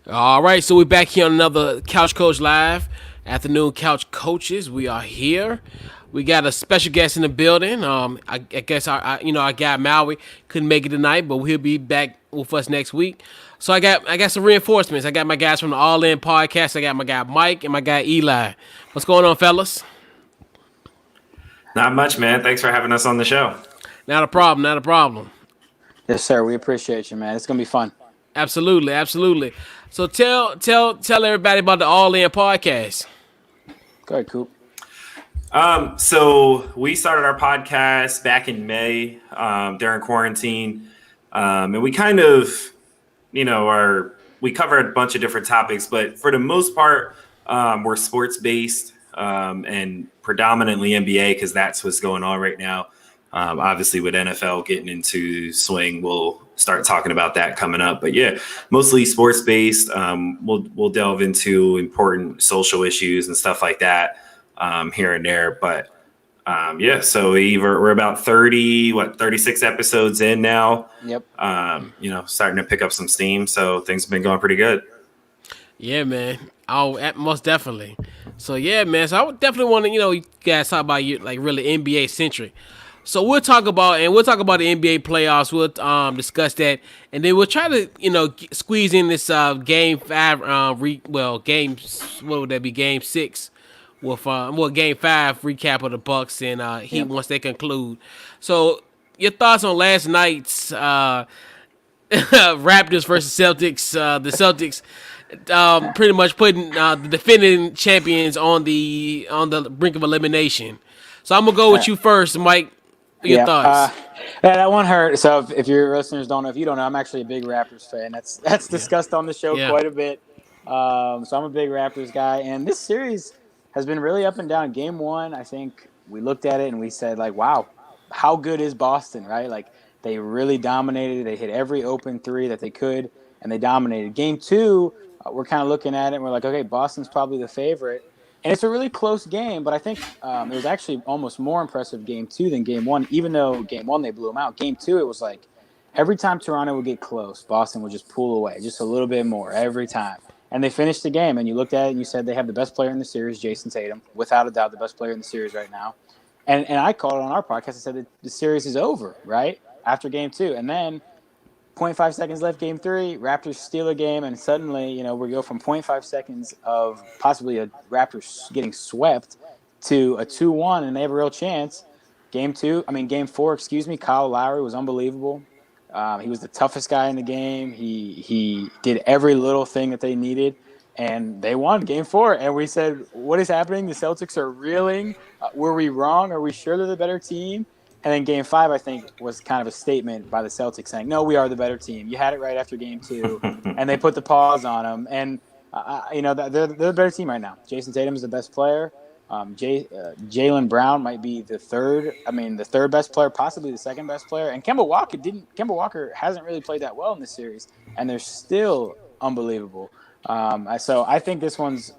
All right, so we're back here on another Couch Coach Live. Afternoon Couch Coaches. We are here. We got a special guest in the building. I guess our guy Maui couldn't make it tonight, but he'll be back with us next week. So I got some reinforcements. I got my guys from the All In podcast. I got my guy Mike and my guy Eli. What's going on, fellas? Not much, man. Thanks for having us on the show. Not a problem. Not a problem. Yes, sir. We appreciate you, man. It's gonna be fun. Absolutely, absolutely. So tell everybody about the All In podcast. Go ahead, Coop. So we started our podcast back in May during quarantine, and we kind of, we covered a bunch of different topics, but for the most part, we're sports based and predominantly NBA because that's what's going on right now. Obviously, with NFL getting into swing, we'll start talking about that coming up. But yeah, mostly sports based. We'll delve into important social issues and stuff like that here and there. But yeah, so we're about 36 episodes in now. Yep. Starting to pick up some steam. So things have been going pretty good. Yeah, man. Most definitely. So yeah, man. So I would definitely want to, you guys talk about you like really NBA centric. So we'll talk about the NBA playoffs. We'll discuss that, and then we'll try to squeeze in this game five. Games. What would that be? Game six. With game five recap of the Bucks and Heat once they conclude. So your thoughts on last night's Raptors versus Celtics? The Celtics pretty much putting the defending champions on the brink of elimination. So I'm gonna go with you first, Mike. Your thoughts? That one hurt. So if your listeners don't know, if you don't know, I'm actually a big Raptors fan. That's discussed on the show quite a bit. So I'm a big Raptors guy, and this series has been really up and down. Game one, I think we looked at it and we said, like, wow, how good is Boston, right? Like, they really dominated. They hit every open three that they could, and they dominated. Game two, we're kind of looking at it, and we're like, okay, Boston's probably the favorite. And it's a really close game, but I think it was actually almost more impressive game two than game one, even though game one they blew them out. Game two, it was like every time Toronto would get close, Boston would just pull away just a little bit more every time. And they finished the game, and you looked at it and you said they have the best player in the series, Jason Tatum, without a doubt the best player in the series right now. And I called it on our podcast. I said that the series is over, right, after game two. And then 0.5 seconds left, game three, Raptors steal a game, and suddenly, we go from 0.5 seconds of possibly a Raptors getting swept to a 2-1, and they have a real chance. Game four, Kyle Lowry was unbelievable. He was the toughest guy in the game. He did every little thing that they needed, and they won game four. And we said, what is happening? The Celtics are reeling. Were we wrong? Are we sure they're the better team? And then game five, I think, was kind of a statement by the Celtics saying, no, we are the better team. You had it right after game two, and they put the pause on them. And, they're the better team right now. Jason Tatum is the best player. Jaylen Brown might be the third best player, possibly the second best player. And Kemba Walker hasn't really played that well in this series, and they're still unbelievable. So I think this one's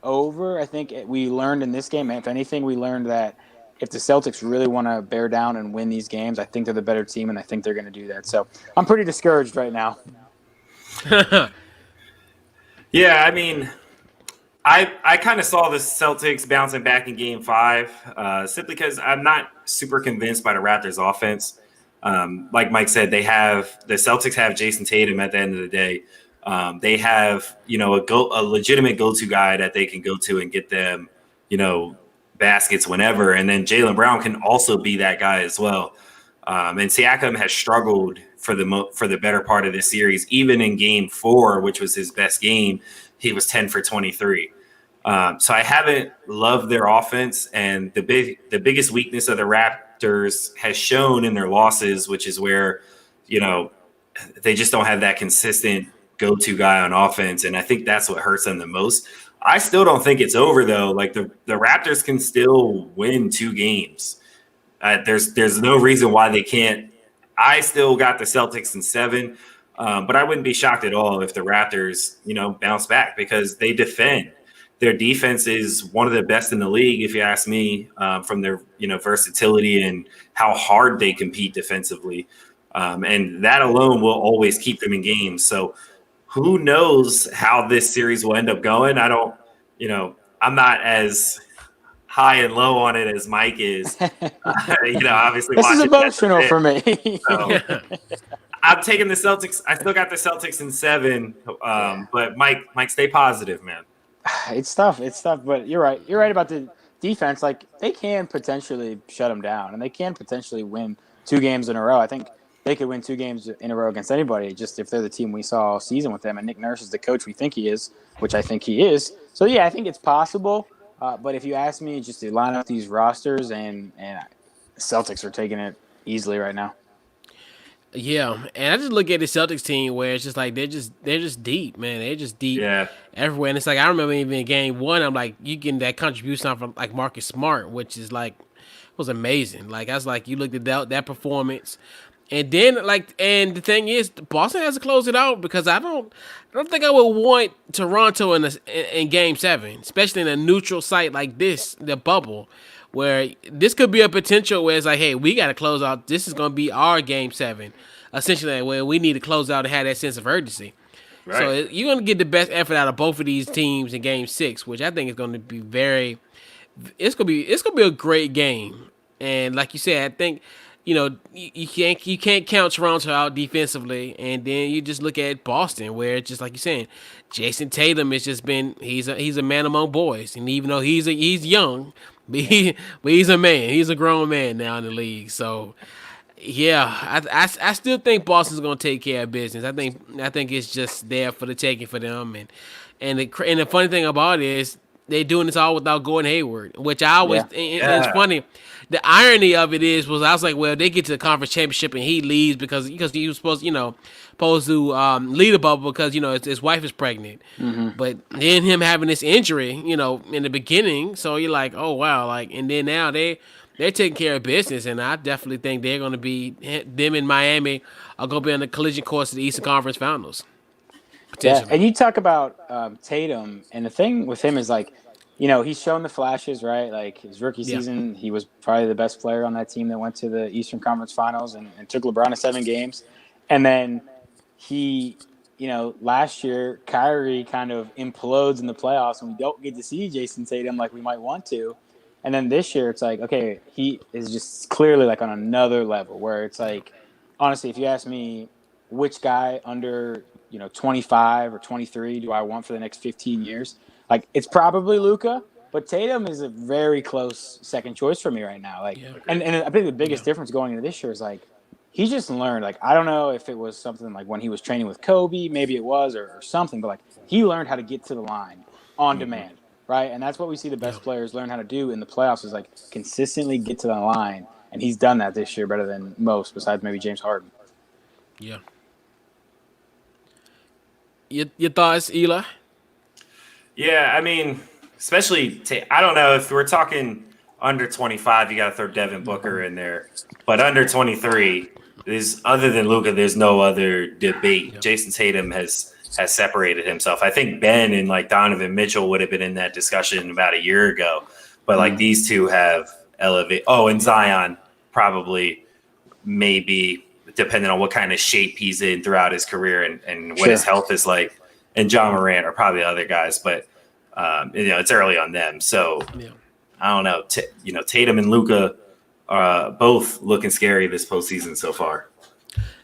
over. I think we learned in this game, if anything, we learned that if the Celtics really want to bear down and win these games, I think they're the better team, and I think they're going to do that. So I'm pretty discouraged right now. Yeah, I mean, I kind of saw the Celtics bouncing back in game five simply because I'm not super convinced by the Raptors offense. Like Mike said, the Celtics have Jason Tatum at the end of the day. They have, a legitimate go-to guy that they can go to and get them, baskets whenever. And then Jaylen Brown can also be that guy as well. And Siakam has struggled for the better part of this series. Even in game four, which was his best game, he was 10 for 23. So I haven't loved their offense. And the biggest weakness of the Raptors has shown in their losses, which is where, they just don't have that consistent go-to guy on offense. And I think that's what hurts them the most. I still don't think it's over, though. Like, the Raptors can still win 2 games. There's no reason why they can't. I still got the Celtics in 7, but I wouldn't be shocked at all if the Raptors, bounce back because they defend. Their defense is one of the best in the league, if you ask me, from their versatility and how hard they compete defensively. And that alone will always keep them in games. So who knows how this series will end up going? I don't, I'm not as high and low on it as Mike is. Obviously this is watching emotional for me. So I'm taking the Celtics. I still got the Celtics in 7. But Mike, stay positive, man. It's tough. But you're right. You're right about the defense. Like, they can potentially shut them down, and they can potentially win 2 games in a row. I think they could win 2 games in a row against anybody, just if they're the team we saw all season with them. And Nick Nurse is the coach we think he is, which I think he is. So, yeah, I think it's possible. But if you ask me just to line up these rosters, and Celtics are taking it easily right now. Yeah, and I just look at the Celtics team where it's just like they're just deep, man. They're just deep everywhere. And it's like I remember even in game 1, I'm like, you getting that contribution from like Marcus Smart, which is like was amazing. Like I was like, you looked at that performance, and then and the thing is, Boston has to close it out because I don't think I would want Toronto in game 7, especially in a neutral site like this, the bubble. Where this could be a potential where it's like, hey, we got to close out. This is going to be our game 7, essentially, where we need to close out and have that sense of urgency. Right. So you're going to get the best effort out of both of these teams in game 6, which I think is going to be it's going to be a great game. And like you said, I think, you can't count Toronto out defensively, and then you just look at Boston, where it's just like you're saying, Jason Tatum has just been he's a man among boys, and even though he's young. But he's a man. He's a grown man now in the league. So, yeah, I still think Boston's going to take care of business. I think it's just there for the taking for them. And the funny thing about it is they're doing this all without Gordon Hayward, which I always it's funny. The irony of it was I was like, well, they get to the conference championship and he leaves because he was supposed to lead a bubble because his wife is pregnant. Mm-hmm. But then him having this injury, in the beginning, so you're like, oh wow, and then now they're taking care of business, and I definitely think they're going to be them in Miami are going to be on the collision course of the Eastern Conference Finals. Yeah, and you talk about Tatum, and the thing with him is he's shown the flashes, right? Like his rookie season, he was probably the best player on that team that went to the Eastern Conference Finals and took LeBron to 7 games. And then he, last year, Kyrie kind of implodes in the playoffs and we don't get to see Jason Tatum like we might want to. And then this year, it's like, okay, he is just clearly on another level where it's like, honestly, if you ask me which guy under, 25 or 23 do I want for the next 15 years, it's probably Luka, but Tatum is a very close second choice for me right now. And I think the biggest difference going into this year is he just learned. I don't know if it was something when he was training with Kobe, maybe it was or something, but he learned how to get to the line on demand, right? And that's what we see the best players learn how to do in the playoffs is consistently get to the line, and he's done that this year better than most, besides maybe James Harden. Yeah. Your thoughts, Eli? Yeah, I mean, especially I don't know if we're talking under 25, you got to throw Devin Booker in there, but under 23, other than Luka, there's no other debate. Yep. Jason Tatum has separated himself. I think Ben and Donovan Mitchell would have been in that discussion about a year ago, but these two have elevated. Oh, and Zion probably maybe depending on what kind of shape he's in throughout his career and what his health is like. And John Morant are probably the other guys, but it's early on them. So I don't know. Tatum and Luka are both looking scary this postseason so far.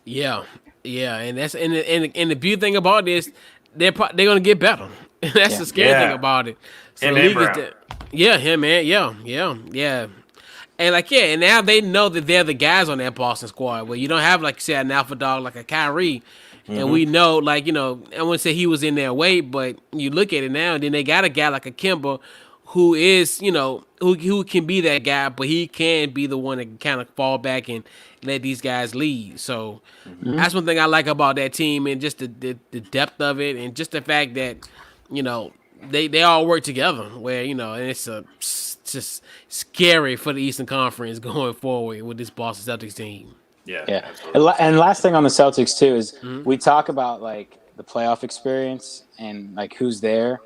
Yeah, and that's and the beauty thing about this, they're going to get better. That's the scary thing about it. So him and Brown. Him, man. Yeah. And and now they know that they're the guys on that Boston squad. Where you don't have like you said an alpha dog like a Kyrie. And we know, I wouldn't say he was in their weight, but you look at it now, and then they got a guy like a Kemba who is, who can be that guy, but he can be the one that can kind of fall back and let these guys lead. So that's one thing I like about that team and just the depth of it and just the fact that, they all work together where, and it's just scary for the Eastern Conference going forward with this Boston Celtics team. Yeah. And last thing on the Celtics too is we talk about the playoff experience and who's there.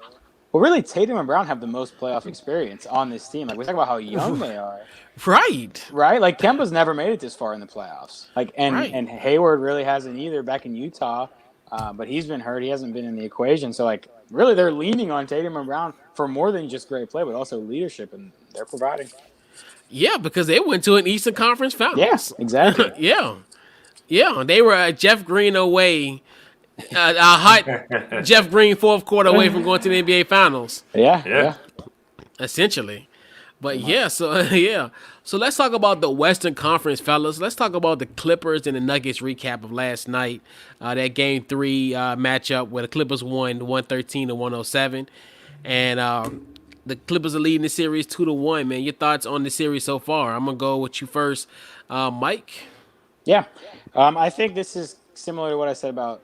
Well, really, Tatum and Brown have the most playoff experience on this team. We talk about how young they are. Right. Kemba's never made it this far in the playoffs. And Hayward really hasn't either back in Utah. but he's been hurt. He hasn't been in the equation. So, like, really, they're leaning on Tatum and Brown for more than just great play, but also leadership, and they're providing. Yeah, because they went to an Eastern Conference Yeah, Finals. exactly. Yeah, they were Jeff Green away, a hot Jeff Green fourth quarter away from going to the NBA Finals. Yeah. Essentially. But yeah, so yeah. So let's talk about the Western Conference, fellas. Let's talk about the Clippers and the Nuggets recap of last night. That Game 3 matchup where the Clippers won 113 to 107. And the Clippers are leading the series 2-1, man. Your thoughts on the series so far? I'm going to go with you first. Mike? Yeah. I think this is similar to what I said about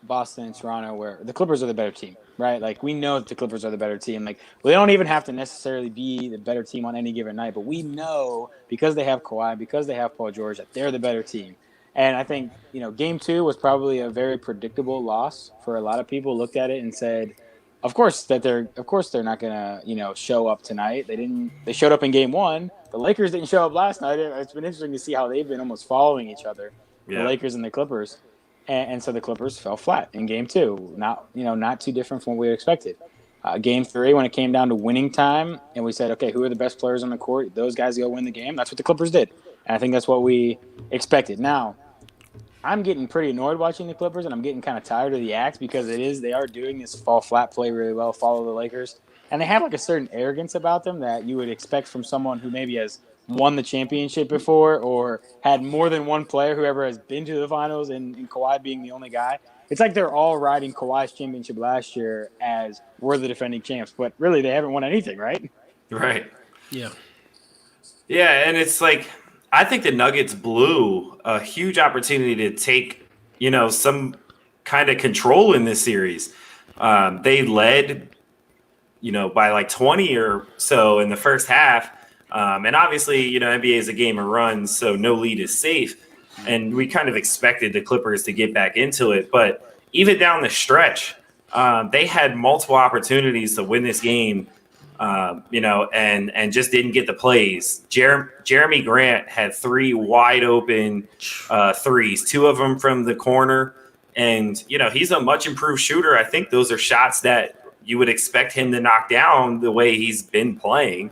Boston and Toronto, where the Clippers are the better team, right? Like, we know that the Clippers are the better team. Like, they don't even have to necessarily be the better team on any given night, but we know because they have Kawhi, because they have Paul George, that they're the better team. And I think, Game 2 was probably a very predictable loss for a lot of people. Looked at it and said, of course they're not gonna, show up tonight. They showed up in Game 1. The Lakers didn't show up last night. It's been interesting to see how they've been almost following each other, the Lakers and the Clippers. And so the Clippers fell flat in Game 2. Not too different from what we expected. Game 3, when it came down to winning time, and we said, okay, who are the best players on the court? Those guys go win the game. That's what the Clippers did. And I think that's what we expected. Now, I'm getting pretty annoyed watching the Clippers, and I'm getting kind of tired of the act because they are doing this fall flat play really well, follow the Lakers. And they have like a certain arrogance about them that you would expect from someone who maybe has won the championship before or had more than one player who ever has been to the finals, and Kawhi being the only guy. It's like they're all riding Kawhi's championship last year as we're the defending champs, but really they haven't won anything, right? Right. Yeah. Yeah, and it's like I think the Nuggets blew a huge opportunity to take, some kind of control in this series. They led, by like 20 or so in the first half. And obviously, NBA is a game of runs, so no lead is safe. And we kind of expected the Clippers to get back into it. But even down the stretch, they had multiple opportunities to win this game, and just didn't get the plays. Jeremy Grant had 3 wide open threes, 2 of them from the corner. And, he's a much improved shooter. I think those are shots that you would expect him to knock down the way he's been playing.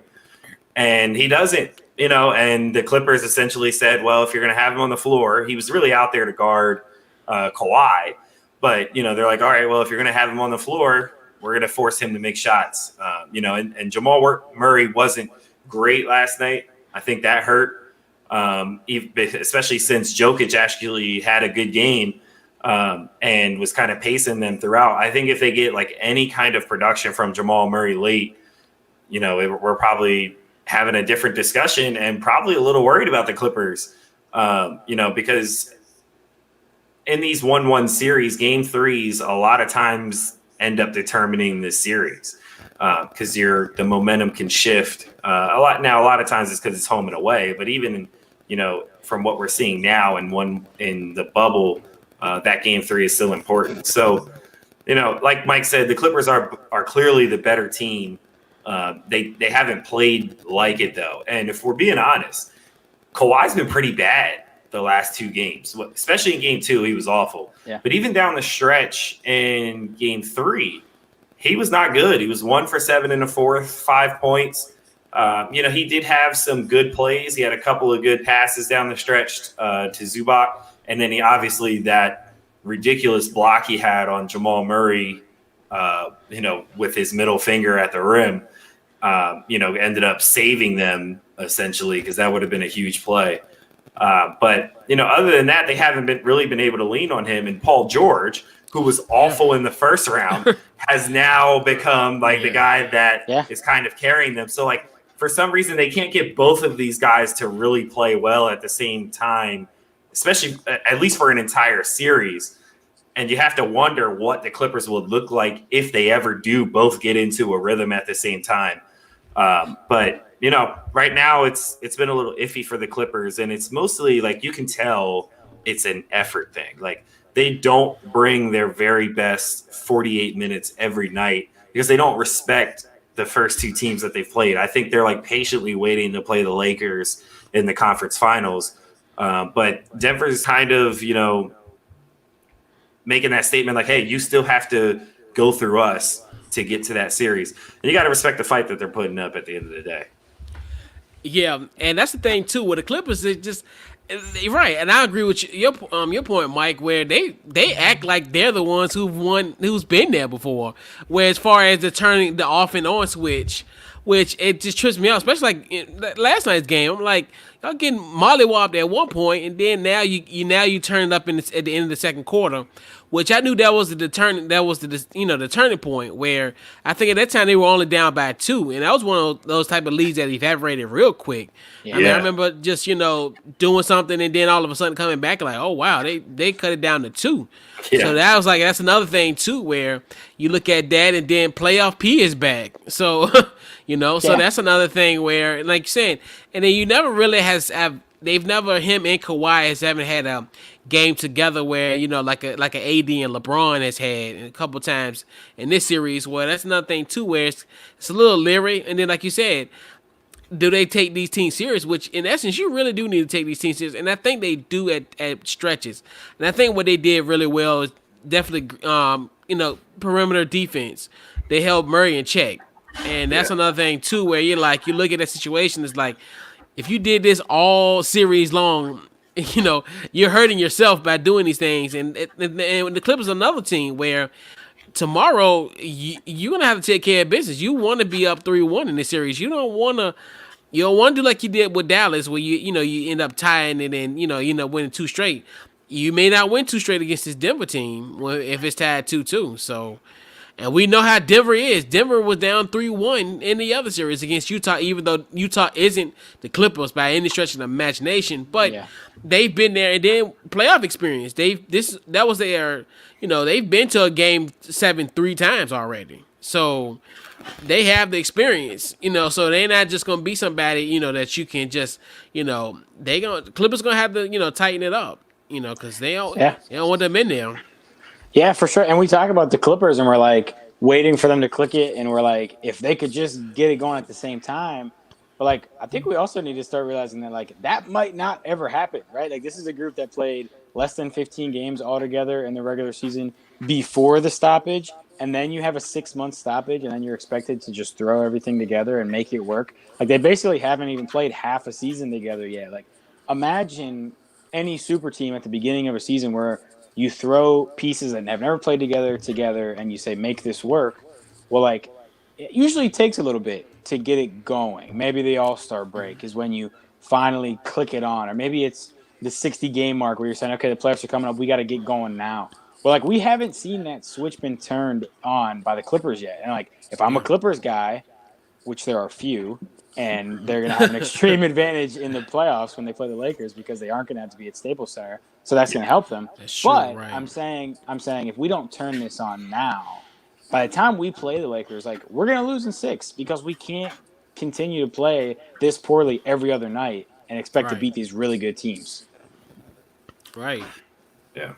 And he doesn't, and the Clippers essentially said, well, if you're going to have him on the floor, he was really out there to guard Kawhi. But, they're like, all right, well, if you're going to have him on the floor, we're going to force him to make shots. And Jamal Murray wasn't great last night. I think that hurt, especially since Jokic actually had a good game and was kind of pacing them throughout. I think if they get like any kind of production from Jamal Murray late, we're probably having a different discussion and probably a little worried about the Clippers, because in these 1-1 series, Game 3s, a lot of times end up determining the series because the momentum can shift a lot. Now, a lot of times it's because it's home and away, but even, from what we're seeing now in the bubble, that Game 3 is still important. So, like Mike said, the Clippers are clearly the better team. They haven't played like it, though. And if we're being honest, Kawhi's been pretty bad the last 2 games, especially in Game 2. He was awful. Yeah. But even down the stretch in Game 3, he was not good. He was 1 for 7 in the fourth, 5 points. He did have some good plays. He had a couple of good passes down the stretch to Zubac. And then obviously that ridiculous block he had on Jamal Murray, with his middle finger at the rim, ended up saving them essentially because that would have been a huge play. But other than that, they haven't really been able to lean on him. And Paul George, who was awful in the first round, has now become like the guy that is kind of carrying them. So like for some reason, they can't get both of these guys to really play well at the same time, especially at least for an entire series. And you have to wonder what the Clippers would look like if they ever do both get into a rhythm at the same time. But right now it's been a little iffy for the Clippers, and it's mostly like you can tell it's an effort thing. Like they don't bring their very best 48 minutes every night because they don't respect the first 2 teams that they've played. I think they're like patiently waiting to play the Lakers in the conference finals. But Denver's kind of, making that statement like, hey, you still have to go through us to get to that series. And you got to respect the fight that they're putting up at the end of the day. Yeah, and that's the thing too. With the Clippers, it just right, and I agree with you, your point, Mike, where they act like they're the ones who's been there before. Where as far as the turning the off and on switch, which it just trips me out, especially like in last night's game. I'm like, y'all getting mollywopped at one point, and then now you turn it up at the end of the second quarter. Which I knew that was the turning the turning point where I think at that time they were only down by 2, and that was one of those type of leads that evaporated real quick. Yeah. I mean, I remember just doing something and then all of a sudden coming back like, oh wow, they cut it down to 2. Yeah. So that was like that's another thing too where you look at that and then playoff P is back. So so that's another thing where like you said, and then you never really they've never him and Kawhi haven't had a game together where like an AD and LeBron has had a couple times in this series. Well, that's another thing too where it's a little leery. And then like you said, do they take these teams serious? Which in essence you really do need to take these teams serious, and I think they do at stretches. And I think what they did really well is definitely perimeter defense. They held Murray in check, and that's another thing too where you look at that situation. It's like if you did this all series long, you're hurting yourself by doing these things. And the Clippers are another team where tomorrow you're going to have to take care of business. You want to be up 3-1 in this series. You don't want to do like you did with Dallas where you end up tying and then you end up winning 2 straight. You may not win 2 straight against this Denver team if it's tied 2-2. So, and we know how Denver is. Denver was down 3-1 in the other series against Utah, even though Utah isn't the Clippers by any stretch of the imagination. But they've been there, and then playoff experience. They've been to a game 7 3 times already. So they have the experience, so they're not just gonna be somebody, that you can just, Clippers gonna have to, tighten it up, because they don't want them in there. Yeah, for sure. And we talk about the Clippers and we're like waiting for them to click it. And we're like, if they could just get it going at the same time. But like, I think we also need to start realizing that like that might not ever happen, right? Like this is a group that played less than 15 games altogether in the regular season before the stoppage. And then you have a 6-month stoppage and then you're expected to just throw everything together and make it work. Like they basically haven't even played half a season together yet. Like imagine any super team at the beginning of a season where you throw pieces that have never played together, and you say, make this work. Well, like, it usually takes a little bit to get it going. Maybe the All-Star break is when you finally click it on. Or maybe it's the 60-game mark where you're saying, okay, the playoffs are coming up. We got to get going now. Well, like, we haven't seen that switch been turned on by the Clippers yet. And, like, if I'm a Clippers guy, which there are few, and they're going to have an extreme advantage in the playoffs when they play the Lakers because they aren't going to have to be at Staples Center. So that's going to help them. But right. I'm saying if we don't turn this on now, by the time we play the Lakers, like we're going to lose in 6 because we can't continue to play this poorly every other night and expect to beat these really good teams. Right. Yeah.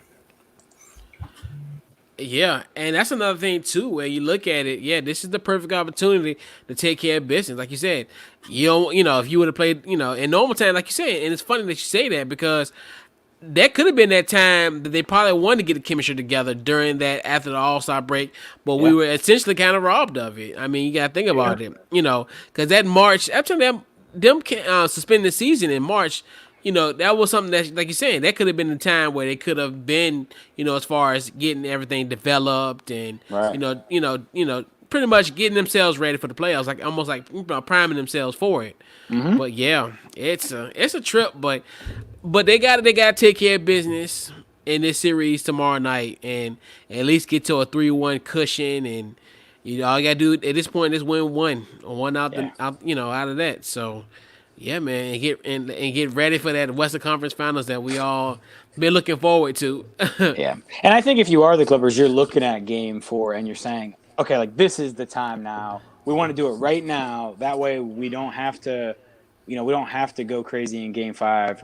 Yeah, and that's another thing too, where you look at it. Yeah, this is the perfect opportunity to take care of business, like you said. If you would have played, in normal time, like you said, and it's funny that you say that because that could have been that time that they probably wanted to get the chemistry together during that after the All-Star break, but we were essentially kind of robbed of it. I mean, you got to think about it, because that March after them suspending the season in March. That was something that, like you're saying, that could have been the time where they could have been, as far as getting everything developed and, pretty much getting themselves ready for the playoffs, like almost like priming themselves for it. Mm-hmm. But yeah, it's a trip, but they got to take care of business in this series tomorrow night and at least get to a 3-1 cushion, and all you got to do at this point is win one out of that. So. Yeah, man, and get ready for that Western Conference Finals that we all been looking forward to. Yeah, and I think if you are the Clippers, you're looking at Game 4 and you're saying, okay, like this is the time now. We want to do it right now. That way, we don't have to, we don't have to go crazy in Game 5.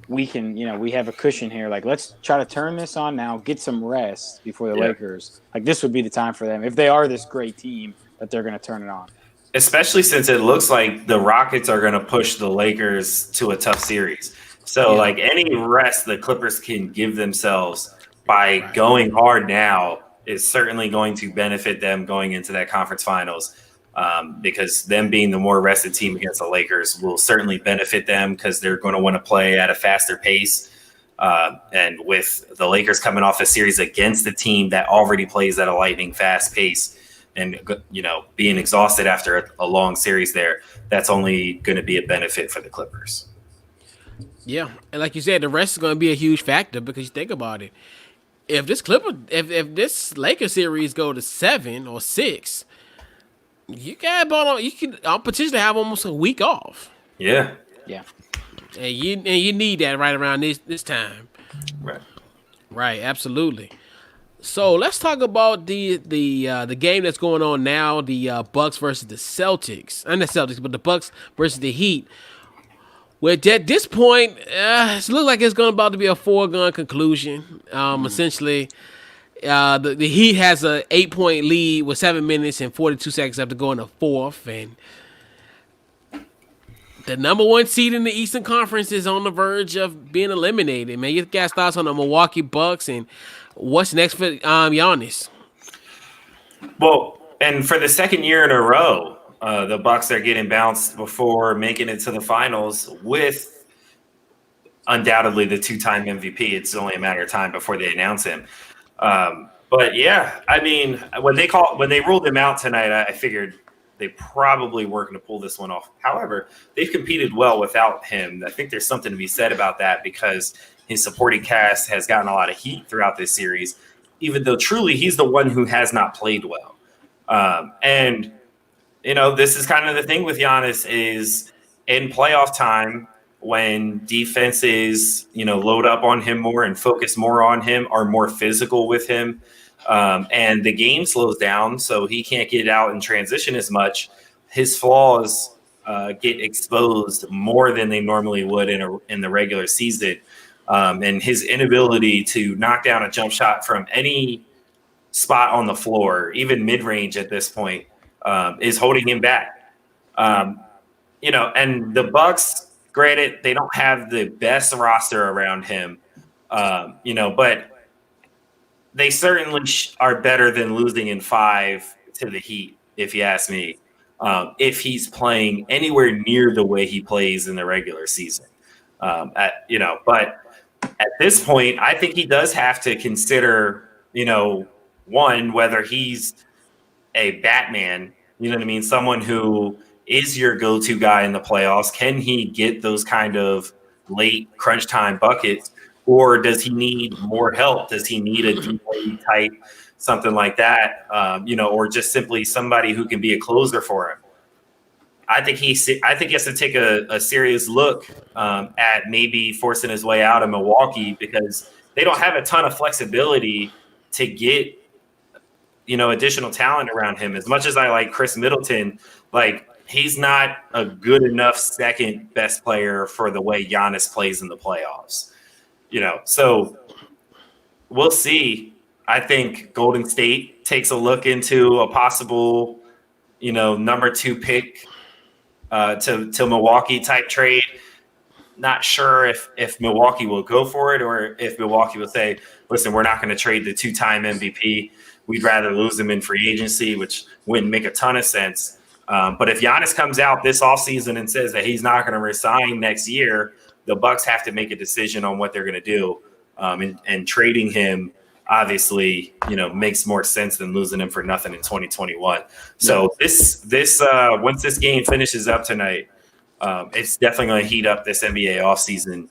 We can, we have a cushion here. Like, let's try to turn this on now. Get some rest before the Lakers. Like, this would be the time for them if they are this great team that they're going to turn it on. Especially since it looks like the Rockets are going to push the Lakers to a tough series. So, like, any rest the Clippers can give themselves by going hard now is certainly going to benefit them going into that conference finals. Because them being the more rested team against the Lakers will certainly benefit them because they're going to want to play at a faster pace. And with the Lakers coming off a series against a team that already plays at a lightning fast pace and, being exhausted after a long series there, that's only going to be a benefit for the Clippers. Yeah, and like you said, the rest is going to be a huge factor because you think about it. If this Lakers series go to 7 or 6, you could potentially have almost a week off. Yeah. And you need that right around this time. Right, absolutely. So let's talk about the game that's going on now, the Bucks versus the Celtics. Not the Celtics, but the Bucks versus the Heat. Which at this point, it looks like it's about to be a foregone conclusion. Essentially, the Heat has a 8-point lead with 7 minutes and 42 seconds left to go in the fourth, and the number 1 seed in the Eastern Conference is on the verge of being eliminated. Man, you guys thoughts on the Milwaukee Bucks and what's next for Giannis? Well, and for the second year in a row, the Bucks are getting bounced before making it to the finals with undoubtedly the 2-time MVP. It's only a matter of time before they announce him. But yeah, I mean, when they ruled him out tonight, I figured they probably weren't going to pull this one off. However, they've competed well without him. I think there's something to be said about that because his supporting cast has gotten a lot of heat throughout this series, even though truly he's the one who has not played well. And this is kind of the thing with Giannis is in playoff time when defenses, load up on him more and focus more on him, are more physical with him. And the game slows down, so he can't get out and transition as much. His flaws get exposed more than they normally would in the regular season. And his inability to knock down a jump shot from any spot on the floor, even mid-range at this point, is holding him back. And the Bucks, granted, they don't have the best roster around him, but they certainly are better than losing in 5 to the Heat, if you ask me, if he's playing anywhere near the way he plays in the regular season. But at this point, I think he does have to consider, one, whether he's a Batman, someone who is your go-to guy in the playoffs. Can he get those kind of late crunch time buckets? Or does he need more help? Does he need a D type, something like that, or just simply somebody who can be a closer for him? I think he has to take a serious look at maybe forcing his way out of Milwaukee because they don't have a ton of flexibility to get, additional talent around him. As much as I like Chris Middleton, he's not a good enough second best player for the way Giannis plays in the playoffs. So we'll see. I think Golden State takes a look into a possible, number 2 pick to Milwaukee type trade. Not sure if Milwaukee will go for it or if Milwaukee will say, listen, we're not going to trade the 2-time MVP. We'd rather lose him in free agency, which wouldn't make a ton of sense. But if Giannis comes out this offseason and says that he's not going to resign next year, the Bucks have to make a decision on what they're going to do. And trading him obviously, makes more sense than losing him for nothing in 2021. So this once this game finishes up tonight, it's definitely going to heat up this NBA offseason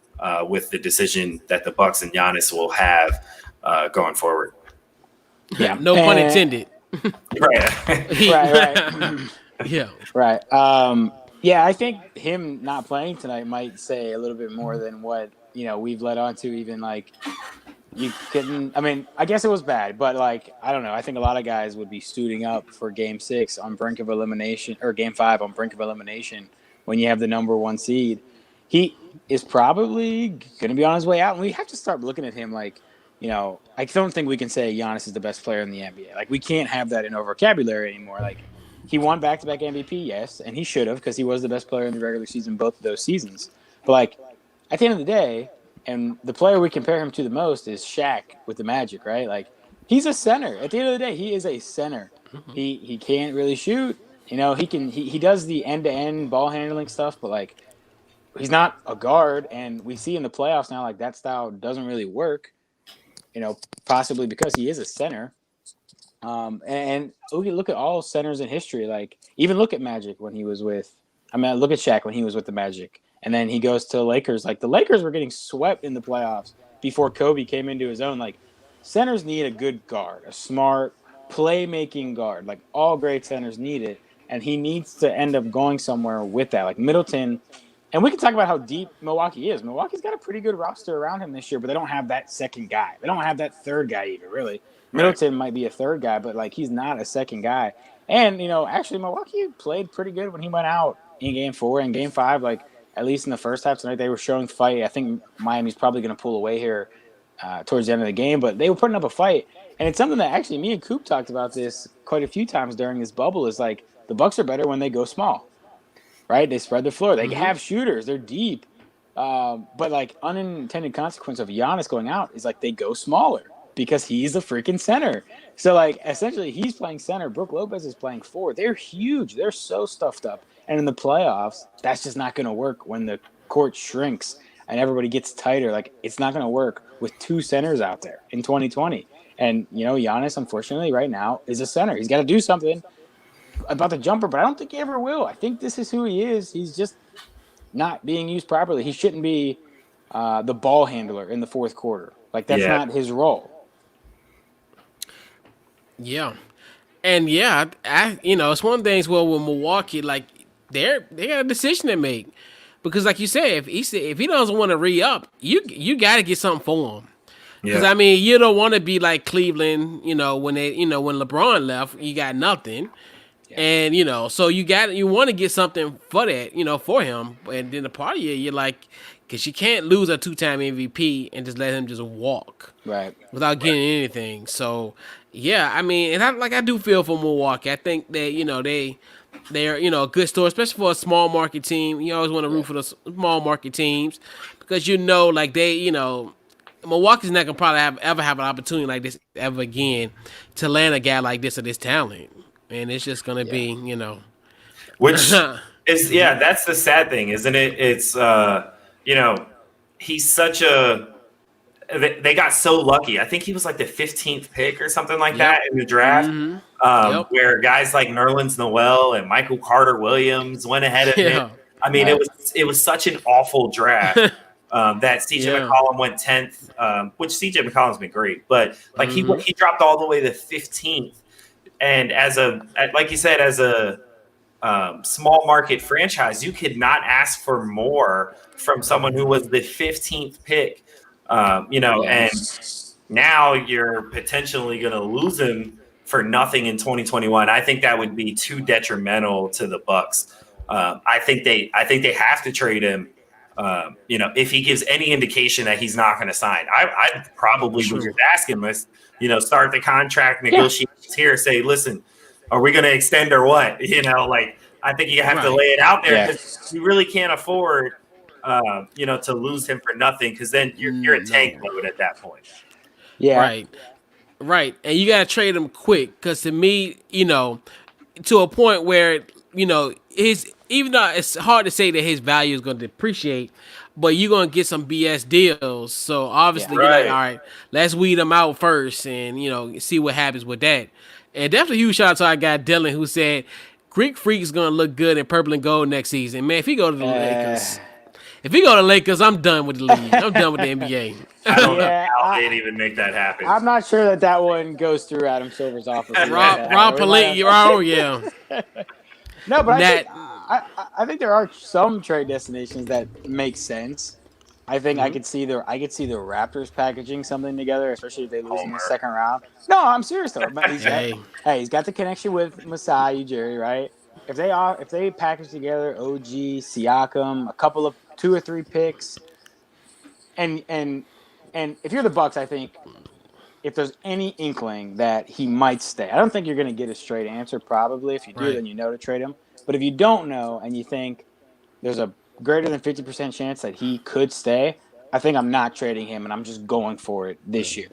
with the decision that the Bucks and Giannis will have going forward. Yeah, no pun intended. Right. Yeah. Right. Yeah, I think him not playing tonight might say a little bit more than what, we've led on to. Even you couldn't, I guess it was bad, but I don't know. I think a lot of guys would be suiting up for game 6 on brink of elimination or game 5 on brink of elimination when you have the number 1 seed. He is probably going to be on his way out. And we have to start looking at him I don't think we can say Giannis is the best player in the NBA. We can't have that in our vocabulary anymore. He won back-to-back MVP, yes, and he should have because he was the best player in the regular season both of those seasons. But, at the end of the day, And the player we compare him to the most is Shaq with the Magic, right? Like, he's a center. At the end of the day, he is a center. He can't really shoot. He does the end to end ball handling stuff, but like he's not a guard. And we see in the playoffs now, like that style doesn't really work. Possibly because he is a center. And look at all centers in history. Like even look at Magic when he was with. I mean, look at Shaq when he was with the Magic, and then he goes to the Lakers. Like the Lakers were getting swept in the playoffs before Kobe came into his own. Like centers need a good guard, a smart playmaking guard. Like all great centers need it, and he needs to end up going somewhere with that. Like Middleton. And we can talk about how deep Milwaukee is. Milwaukee's got a pretty good roster around him this year, but they don't have that second guy. They don't have that third guy even, really. Middleton might be a third guy, but like he's not a second guy. And actually, Milwaukee played pretty good when he went out in Game 4 and Game 5. Like at least in the first half tonight, they were showing fight. I think Miami's probably going to pull away here towards the end of the game, but they were putting up a fight. And it's something that actually me and Coop talked about this quite a few times during this bubble. Is like the Bucks are better when they go small. Right? They spread the floor. They have shooters. They're deep. But like unintended consequence of Giannis going out is like they go smaller because he's a freaking center. So like essentially he's playing center. Brook Lopez is playing 4. They're huge. They're so stuffed up. And in the playoffs, that's just not going to work when the court shrinks and everybody gets tighter. Like it's not going to work with 2 centers out there in 2020. And Giannis, unfortunately, right now is a center. He's got to do something about the jumper, but I don't think he ever will. I think this is who he is. He's just not being used properly. He shouldn't be the ball handler in the fourth quarter. Like that's not his role. Yeah, and it's one of the things. Well, with Milwaukee, like they got a decision to make because, like you said, if he doesn't want to re-up, you got to get something for him. Because I mean, you don't want to be like Cleveland. When when LeBron left, you got nothing. And so you want to get something for that, for him. And then the part of you're like, because you can't lose a 2-time MVP and just let him just walk, right, without getting anything. So I mean, and I do feel for Milwaukee. I think that they're a good story, especially for a small market team. You always want to root for the small market teams because like Milwaukee's not gonna probably ever have an opportunity like this ever again to land a guy like this of this talent. And it's just going to be, Which is, that's the sad thing, isn't it? It's, he's such a – they got so lucky. I think he was like the 15th pick or something like that in the draft, where guys like Nerlens Noel and Michael Carter-Williams went ahead of him. I mean, it was such an awful draft. That CJ McCollum went 10th, which CJ McCollum's been great. But, like, he dropped all the way to 15th. And like you said, as a small market franchise, you could not ask for more from someone who was the 15th pick, and now you're potentially going to lose him for nothing in 2021. I think that would be too detrimental to the Bucks. I think they have to trade him. If he gives any indication that he's not going to sign, I probably would just ask him this. Start the contract negotiations here. Say, listen, are we going to extend or what? I think you have to lay it out there because you really can't afford, to lose him for nothing because then you're in tank mode at that point. Yeah. Right. And you got to trade him quick because to me, to a point where, even though it's hard to say that his value is going to depreciate, but you're going to get some BS deals. So obviously, you're like, all right, let's weed them out first and, see what happens with that. And definitely huge shout out to our guy Dylan who said Greek Freak is going to look good in purple and gold next season. Man, if he go to the Lakers, I'm done with the league. I'm done with the NBA. I don't know how they'd even make that happen. I'm not sure that one goes through Adam Silver's office. Rob Pelinka, No, but I think there are some trade destinations that make sense. I think I could see the Raptors packaging something together, especially if they lose in the second round. No, I'm serious though. But he's got the connection with Masai Ujiri, right? If they package together OG, Siakam, a couple of 2 or 3 picks, and if you're the Bucks, I think if there's any inkling that he might stay, I don't think you're going to get a straight answer. Probably, if you do, then you know to trade him. But if you don't know and you think there's a greater than 50% chance that he could stay, I think I'm not trading him, and I'm just going for it this year.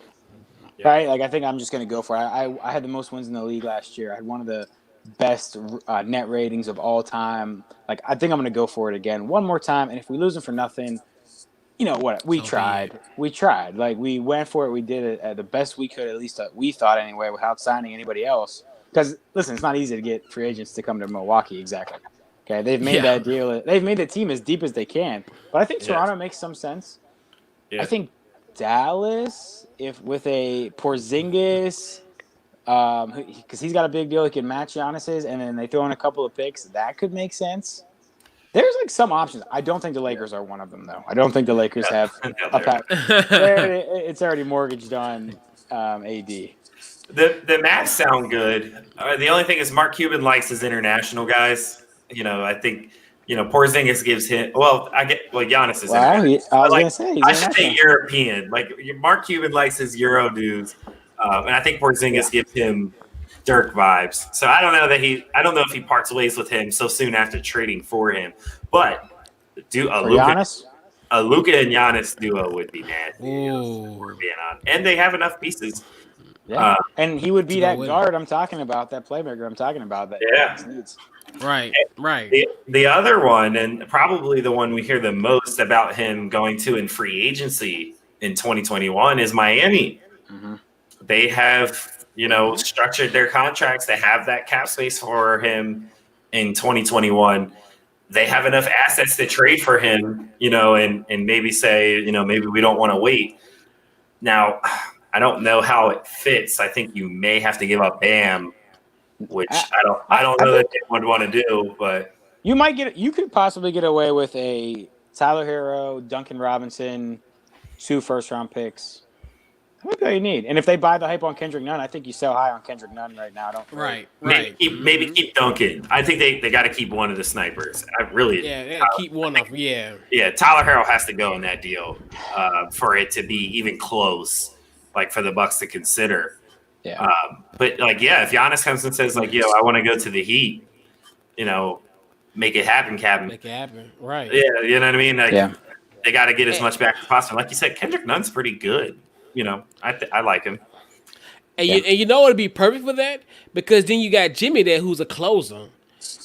Yeah. Right? Like, I think I'm just going to go for it. I had the most wins in the league last year. I had one of the best net ratings of all time. Like, I think I'm going to go for it again one more time. And if we lose him for nothing, you know what? We tried. We tried. Like, we went for it. We did it the best we could, at least we thought anyway, without signing anybody else. Because, listen, it's not easy to get free agents to come to Milwaukee, exactly. Okay, they've made that deal. They've made the team as deep as they can. But I think Toronto makes some sense. Yeah. I think Dallas, if with a Porzingis, because he's got a big deal, he can match Giannis's, and then they throw in a couple of picks, that could make sense. There's like some options. I don't think the Lakers are one of them, though. I don't think the Lakers have a pack. It's already mortgaged on AD. The Mavs sound good. The only thing is Mark Cuban likes his international guys. You know, I think. You know, Porzingis gives him. Giannis is. I should say European. Like Mark Cuban likes his Euro dudes, and I think Porzingis gives him Dirk vibes. So I don't know if he parts ways with him so soon after trading for him. But a Luka and Giannis duo would be nasty. We're being on, and they have enough pieces. Yeah, and he would be that guard I'm talking about, that playmaker I'm talking about. That needs. Right. The other one, and probably the one we hear the most about him going to in free agency in 2021, is Miami. Mm-hmm. They have, structured their contracts to have that cap space for him in 2021. They have enough assets to trade for him, and maybe say, maybe we don't want to wait. Now, I don't know how it fits. I think you may have to give up Bam, which I don't know that they would want to do, but you could possibly get away with a Tyler Hero, Duncan Robinson, 2 first-round picks. That might be all you need. And if they buy the hype on Kendrick Nunn, I think you sell high on Kendrick Nunn right now. Maybe keep Duncan. I think they got to keep one of the snipers. They got to keep one of them. Yeah, Tyler Hero has to go in that deal for it to be even close, like for the Bucks to consider. Yeah. But if Giannis comes and says I want to go to the Heat, make it happen, Captain. Make it happen, right? Yeah, you know what I mean. They got to get as much back as possible. Like you said, Kendrick Nunn's pretty good. I like him. And you know what would be perfect for that, because then you got Jimmy there, who's a closer,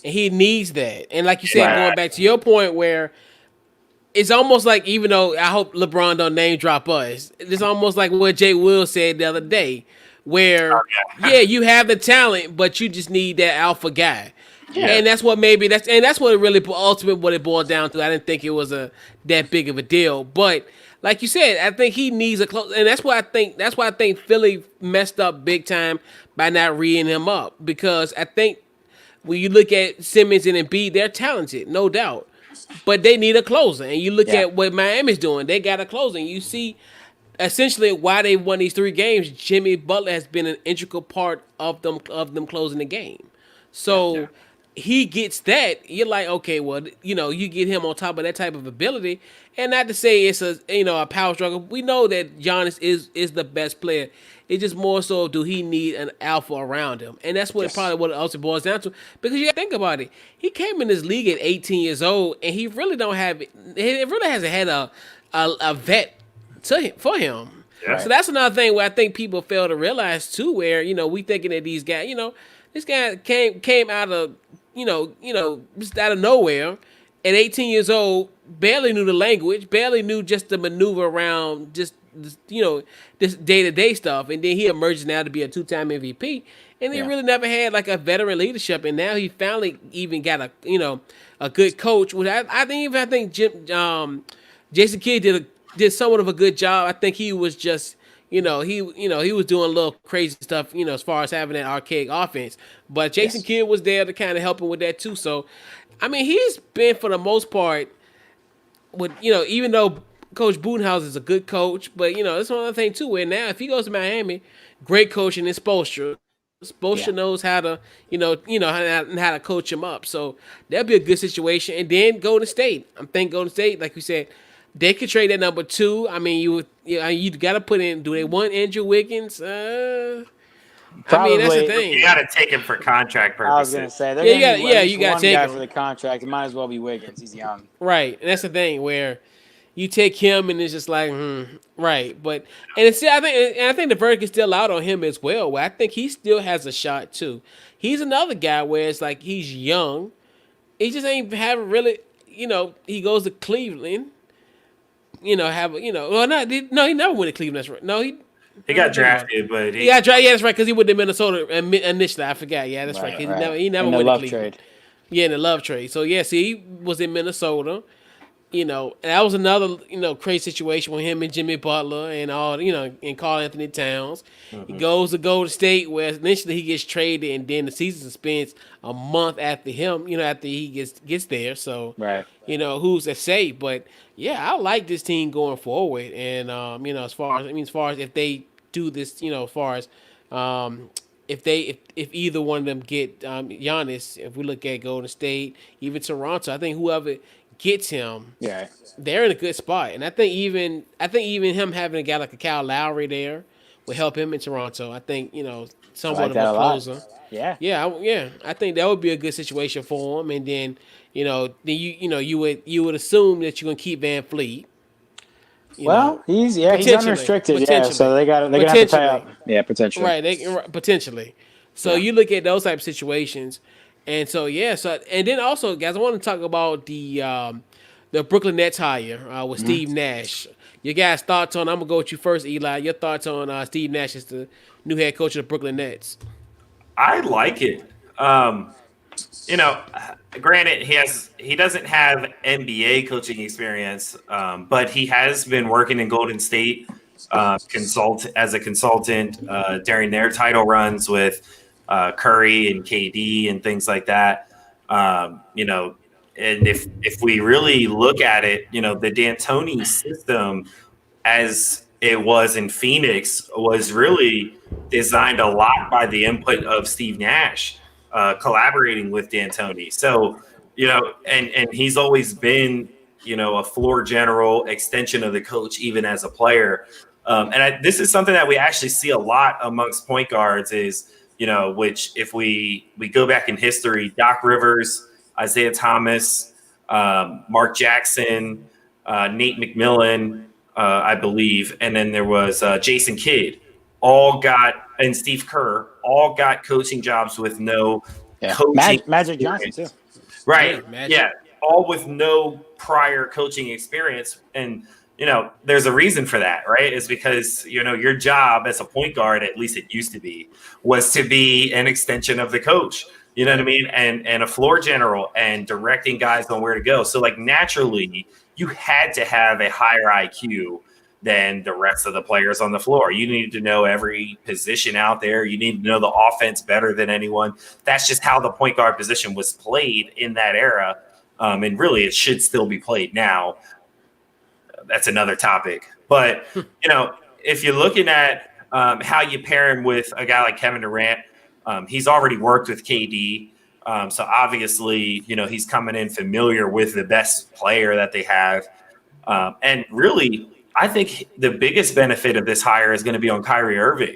and he needs that. And like you said, going back to your point, where it's almost like, even though I hope LeBron don't name drop us, it's almost like what Jay Will said the other day. Where you have the talent, but you just need that alpha guy, and that's what it really ultimately what it boiled down to. I didn't think it was that big of a deal, but like you said, I think he needs a close, and that's why I think Philly messed up big time by not reading him up, because I think when you look at Simmons and Embiid, they're talented, no doubt, but they need a closer, and you look at what Miami's doing, they got a closer, and you see. Essentially, why they won these 3 games, Jimmy Butler has been an integral part of them closing the game. So he gets that. You're like, okay, well, you get him on top of that type of ability, and not to say it's a power struggle. We know that Giannis is the best player. It's just more so, do he need an alpha around him, and that's probably what it also boils down to. Because you got to think about it, he came in this league at 18 years old, and he really hasn't had a vet for him. Yeah. So that's another thing where I think people fail to realize too, where we thinking that these guys, this guy came out of just out of nowhere at 18 years old, barely knew the language, barely knew just the maneuver around just this day-to-day stuff, and then he emerges now to be a 2-time MVP, and he really never had like a veteran leadership, and now he finally even got a good coach, which I think Jason Kidd did somewhat of a good job. I think he was just, he was doing a little crazy stuff, as far as having that archaic offense. But Jason Kidd was there to kind of help him with that too. So, I mean, he's been, for the most part, with even though Coach Budenholzer is a good coach, but that's one other thing too. Where now, if he goes to Miami, great coaching is Spoelstra. Spoelstra knows how to, how to coach him up. So that'd be a good situation. And then Golden State. I'm thinking Golden State, like we said. They could trade that number 2. I mean, you got to put in. Do they want Andrew Wiggins? Probably. I mean, that's the thing. You got to take him for contract purposes. I was going to say, you got to take him for the contract. It might as well be Wiggins. He's young, right? And that's the thing where You take him, and it's just like, right. But and it's I think the verdict is still out on him as well. Where I think he still has a shot too. He's another guy where it's like he's young. He just ain't haven't really. He goes to Cleveland. Well, not no, he never went to Cleveland. That's right. No, he got drafted, but he got drafted. Yeah, that's right. Because he went to Minnesota initially. I forgot. Yeah, that's right. He never in the went love to Cleveland. trade. Yeah, in the love trade. So yeah, see, he was in Minnesota. And that was another, crazy situation with him and Jimmy Butler and and Karl Anthony Towns. He goes to Golden State, where initially he gets traded, and then the season suspends a month after him, after he gets there. So, Right. Who's to say? But yeah, I like this team going forward, and as far as if they do this, as far as if either one of them get Giannis, if we look at Golden State, even Toronto, I think whoever gets him, Yeah. they're in a good spot. And I think even him having a guy like a Kyle Lowry there will help him in Toronto. I think somewhat like of that a a lot. closer. Yeah. Yeah. I think that would be a good situation for him. And then you would assume that you're gonna keep Van Fleet. He's unrestricted. Yeah, so they got to pay up. Yeah, potentially. Right, potentially. So you look at those type of situations, and so and then also, guys, I want to talk about the Brooklyn Nets hire with Steve Nash. Your guys' thoughts on? I'm gonna go with you first, Eli. Your thoughts on Steve Nash as the new head coach of the Brooklyn Nets? I like it. Granted, he doesn't have NBA coaching experience, but he has been working in Golden State as a consultant during their title runs with Curry and KD and things like that. And if we really look at it, the D'Antoni system, as it was in Phoenix, was really designed a lot by the input of Steve Nash, collaborating with D'Antoni. So, and he's always been, a floor general, extension of the coach, even as a player. This is something that we actually see a lot amongst point guards is, which if we go back in history, Doc Rivers, Isaiah Thomas, Mark Jackson, Nate McMillan, I believe, and then there was Jason Kidd, and Steve Kerr, all got coaching jobs with no coaching. Magic Johnson too. Right. Yeah. All with no prior coaching experience. And, there's a reason for that, right? It's because, your job as a point guard, at least it used to be, was to be an extension of the coach. You know what I mean? And a floor general and directing guys on where to go. So, naturally, you had to have a higher IQ than the rest of the players on the floor. You needed to know every position out there. You need to know the offense better than anyone. That's just how the point guard position was played in that era. And really, it should still be played now. That's another topic. But, if you're looking at how you pair him with a guy like Kevin Durant, he's already worked with KD. So obviously, he's coming in familiar with the best player that they have. And really, I think the biggest benefit of this hire is going to be on Kyrie Irving.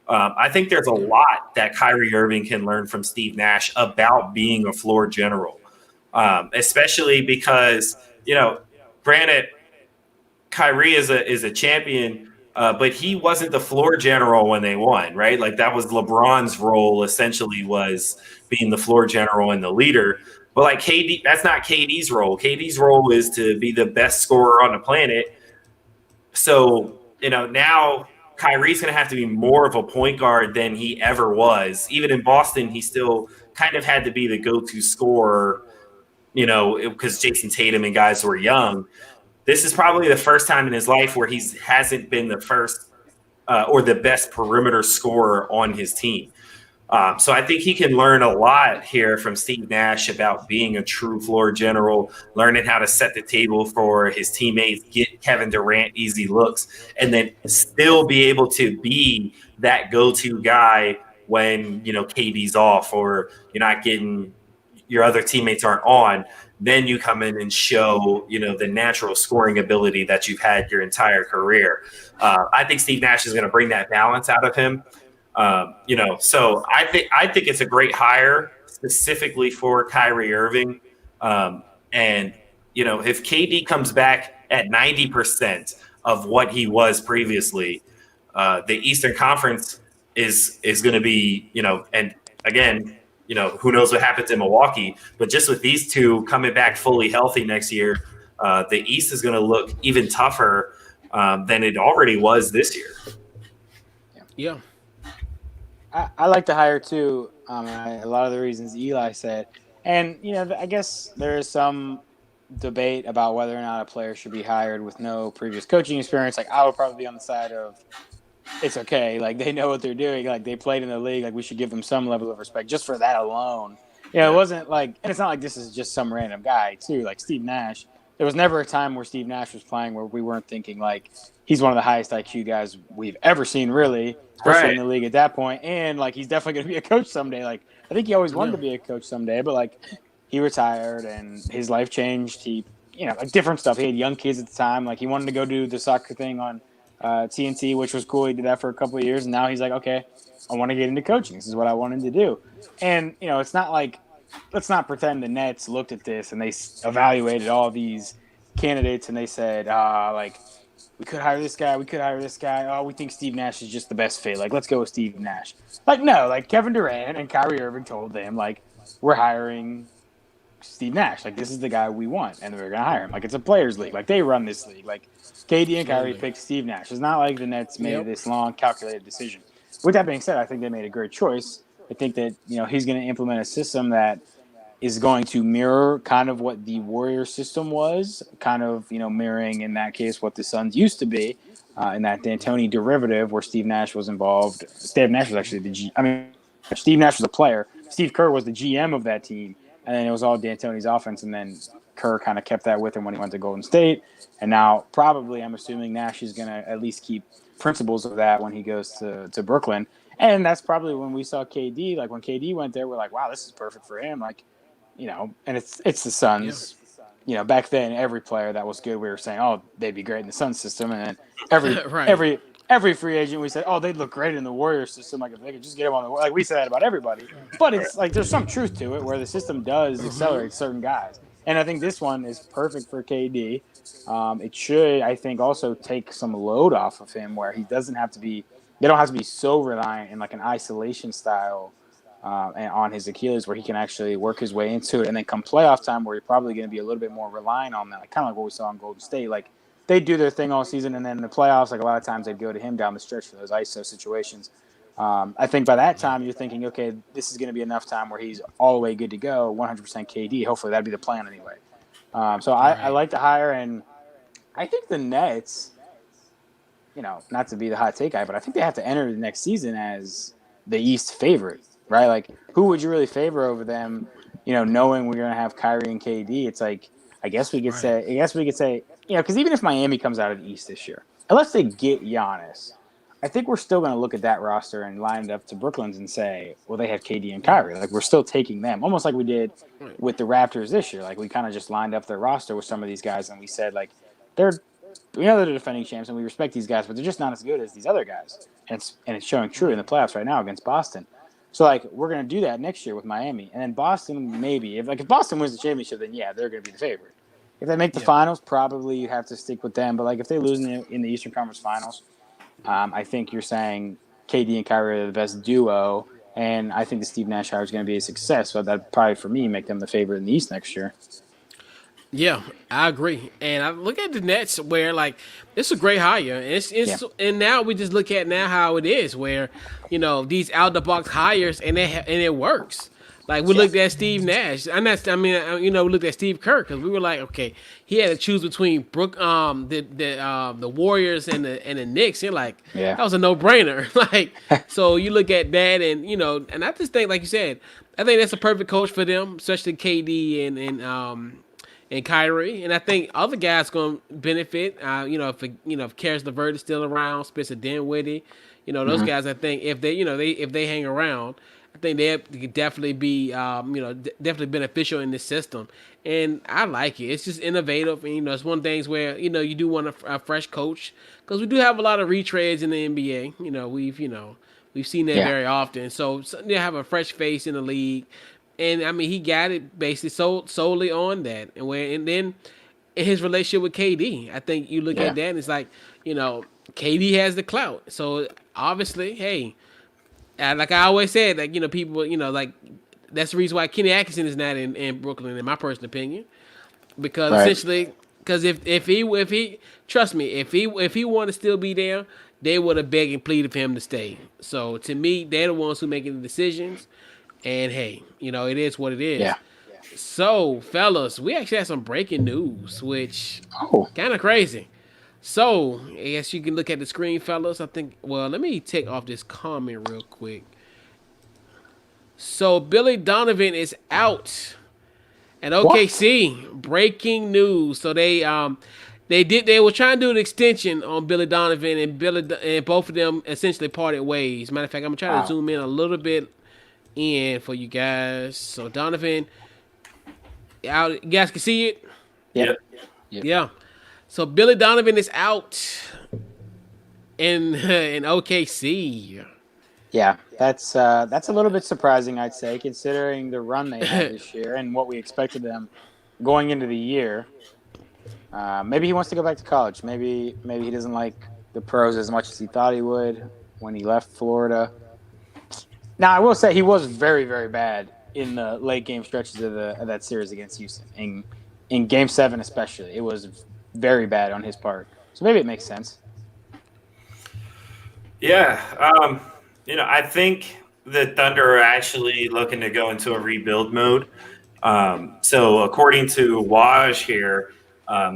I think there's a lot that Kyrie Irving can learn from Steve Nash about being a floor general, especially because, granted, Kyrie is a champion, but he wasn't the floor general when they won, right? Like that was LeBron's role, essentially, was being the floor general and the leader. But KD, that's not KD's role. KD's role is to be the best scorer on the planet. So, now Kyrie's going to have to be more of a point guard than he ever was. Even in Boston, he still kind of had to be the go-to scorer, because Jason Tatum and guys were young. This is probably the first time in his life where he hasn't been the first or the best perimeter scorer on his team. So I think he can learn a lot here from Steve Nash about being a true floor general, learning how to set the table for his teammates, get Kevin Durant easy looks, and then still be able to be that go-to guy when, KD's off or you're not getting your other teammates aren't on. Then you come in and show, the natural scoring ability that you've had your entire career. I think Steve Nash is going to bring that balance out of him. So I think it's a great hire specifically for Kyrie Irving. And if KD comes back at 90% of what he was previously. The Eastern Conference is going to be, and again, who knows what happens in Milwaukee, but just with these two coming back fully healthy next year, the East is going to look even tougher than it already was this year. Yeah. I like to hire too. A lot of the reasons Eli said, and I guess there is some debate about whether or not a player should be hired with no previous coaching experience. Like I would probably be on the side of it's okay. Like they know what they're doing. Like they played in the league. Like we should give them some level of respect just for that alone. It wasn't like, and it's not like this is just some random guy too. Like Steve Nash. There was never a time where Steve Nash was playing where we weren't thinking like he's one of the highest IQ guys we've ever seen, really, especially in the league at that point. And like he's definitely going to be a coach someday. Like I think he always wanted to be a coach someday, but like he retired and his life changed. He, like different stuff. He had young kids at the time. Like he wanted to go do the soccer thing on TNT, which was cool. He did that for a couple of years, and now he's like, okay, I want to get into coaching. This is what I wanted to do. And it's not like, let's not pretend the Nets looked at this and they evaluated all these candidates and they said, like, we could hire this guy, we could hire this guy. Oh, we think Steve Nash is just the best fit. Like, let's go with Steve Nash. Like, no, like Kevin Durant and Kyrie Irving told them, like, we're hiring Steve Nash. Like, this is the guy we want, and we're gonna hire him. Like, it's a players' league. Like, they run this league. Like, KD and Kyrie picked Steve Nash. It's not like the Nets made this long, calculated decision. With that being said, I think they made a great choice. I think that he's going to implement a system that is going to mirror kind of what the Warrior system was, kind of mirroring in that case what the Suns used to be, in that D'Antoni derivative where Steve Nash was involved. Steve Nash was actually Steve Nash was a player. Steve Kerr was the GM of that team, and then it was all D'Antoni's offense, and then Kerr kind of kept that with him when he went to Golden State. And now probably I'm assuming Nash is going to at least keep principles of that when he goes to Brooklyn. And that's probably when we saw KD. Like when KD went there, we're like, wow, this is perfect for him. Like, and it's the Suns. Back then, every player that was good, we were saying, oh, they'd be great in the Suns system. And then every free agent, we said, oh, they'd look great in the Warriors system. Like if they could just get them on the like we said that about everybody. But it's like there's some truth to it where the system does accelerate certain guys. And I think this one is perfect for KD. It should, I think, also take some load off of him where he doesn't have to be. They don't have to be so reliant in like an isolation style and on his Achilles where he can actually work his way into it. And then come playoff time where you're probably going to be a little bit more reliant on that, like, kind of like what we saw in Golden State. Like they do their thing all season, and then in the playoffs, like a lot of times they'd go to him down the stretch for those ISO situations. I think by that time you're thinking, okay, this is going to be enough time where he's all the way good to go, 100% KD. Hopefully that'd be the plan anyway. So I like to hire, and I think the Nets, not to be the hot take guy, but I think they have to enter the next season as the East favorite, right? Like, who would you really favor over them? Knowing we're gonna have Kyrie and KD, it's like I guess we could say, because even if Miami comes out of the East this year, unless they get Giannis, I think we're still gonna look at that roster and line it up to Brooklyn's and say, well, they have KD and Kyrie. Like we're still taking them, almost like we did with the Raptors this year. Like we kind of just lined up their roster with some of these guys, and we said like we know they're the defending champs and we respect these guys, but they're just not as good as these other guys. And it's showing true in the playoffs right now against Boston. So like we're gonna do that next year with Miami, and then Boston maybe if Boston wins the championship, then yeah, they're gonna be the favorite. If they make the finals, probably you have to stick with them. But like if they lose in the Eastern Conference Finals, I think you're saying KD and Kyrie are the best duo, and I think the Steve Nash hire is going to be a success. So that probably for me make them the favorite in the East next year. Yeah, I agree. And I look at the Nets where like it's a great hire. And now we just look at now how it is where, these out the box hires and it works. Like we looked at Steve Nash. We looked at Steve Kerr because we were like, okay, he had to choose between the Warriors and the Knicks. You're like, that was a no brainer. Like, so you look at that and and I just think, like you said, I think that's a perfect coach for them, especially KD and Kyrie, and I think other guys gonna benefit. If Karis LeVert is still around, Spencer Dinwiddie, those guys. I think if they hang around, I think they could definitely be definitely beneficial in this system. And I like it. It's just innovative, and it's one of the things where you do want a fresh coach because we do have a lot of retreads in the NBA. We've seen that very often. So they have a fresh face in the league. And I mean, he got it basically solely on that, and then in his relationship with KD. I think you look at that and it's like, KD has the clout. So obviously, hey, like I always said, like, people, like that's the reason why Kenny Atkinson is not in Brooklyn, in my personal opinion, because essentially, because if he trust me, if he wanted to still be there, they would have begged and pleaded for him to stay. So to me, they're the ones who making the decisions, and hey, it is what it is. So, fellas, we actually had some breaking news, which kind of crazy. So, I guess you can look at the screen, fellas. I think. Well, let me take off this comment real quick. So, Billy Donovan is out at OKC. What? Breaking news. So they were trying to do an extension on Billy Donovan, and both of them essentially parted ways. Matter of fact, I'm gonna try to zoom in a little bit in for you guys. So Donovan out. You guys can see it. Yeah. So Billy Donovan is out in OKC. Yeah, that's a little bit surprising, I'd say, considering the run they had this year and what we expected them going into the year. Maybe he wants to go back to college. Maybe he doesn't like the pros as much as he thought he would when he left Florida. Now, I will say he was very, very bad in the late game stretches of that series against Houston. In Game 7 especially, it was very bad on his part. So maybe it makes sense. Yeah. I think the Thunder are actually looking to go into a rebuild mode. So according to Waj here,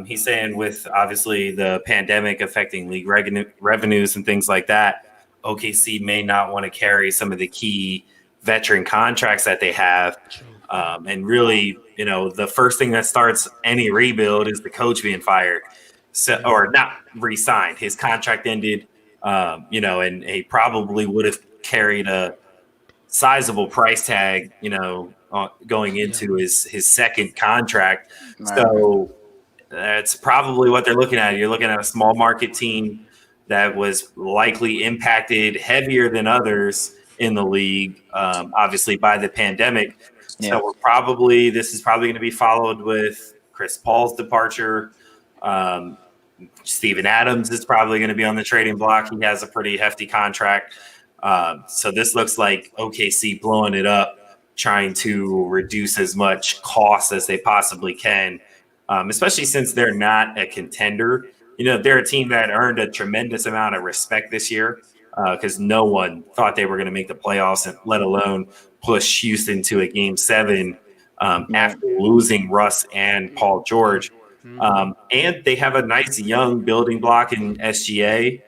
he's saying with obviously the pandemic affecting league revenues and things like that, OKC may not want to carry some of the key veteran contracts that they have. And really, the first thing that starts any rebuild is the coach being fired, or not re-signed. His contract ended, and he probably would have carried a sizable price tag, going into his second contract. Right. So that's probably what they're looking at. You're looking at a small market team that was likely impacted heavier than others in the league, obviously by the pandemic. Yeah. So this is probably going to be followed with Chris Paul's departure. Steven Adams is probably going to be on the trading block. He has a pretty hefty contract. So this looks like OKC blowing it up, trying to reduce as much cost as they possibly can, especially since they're not a contender. They're a team that earned a tremendous amount of respect this year because no one thought they were going to make the playoffs, let alone push Houston to a Game 7 after losing Russ and Paul George. And they have a nice young building block in SGA.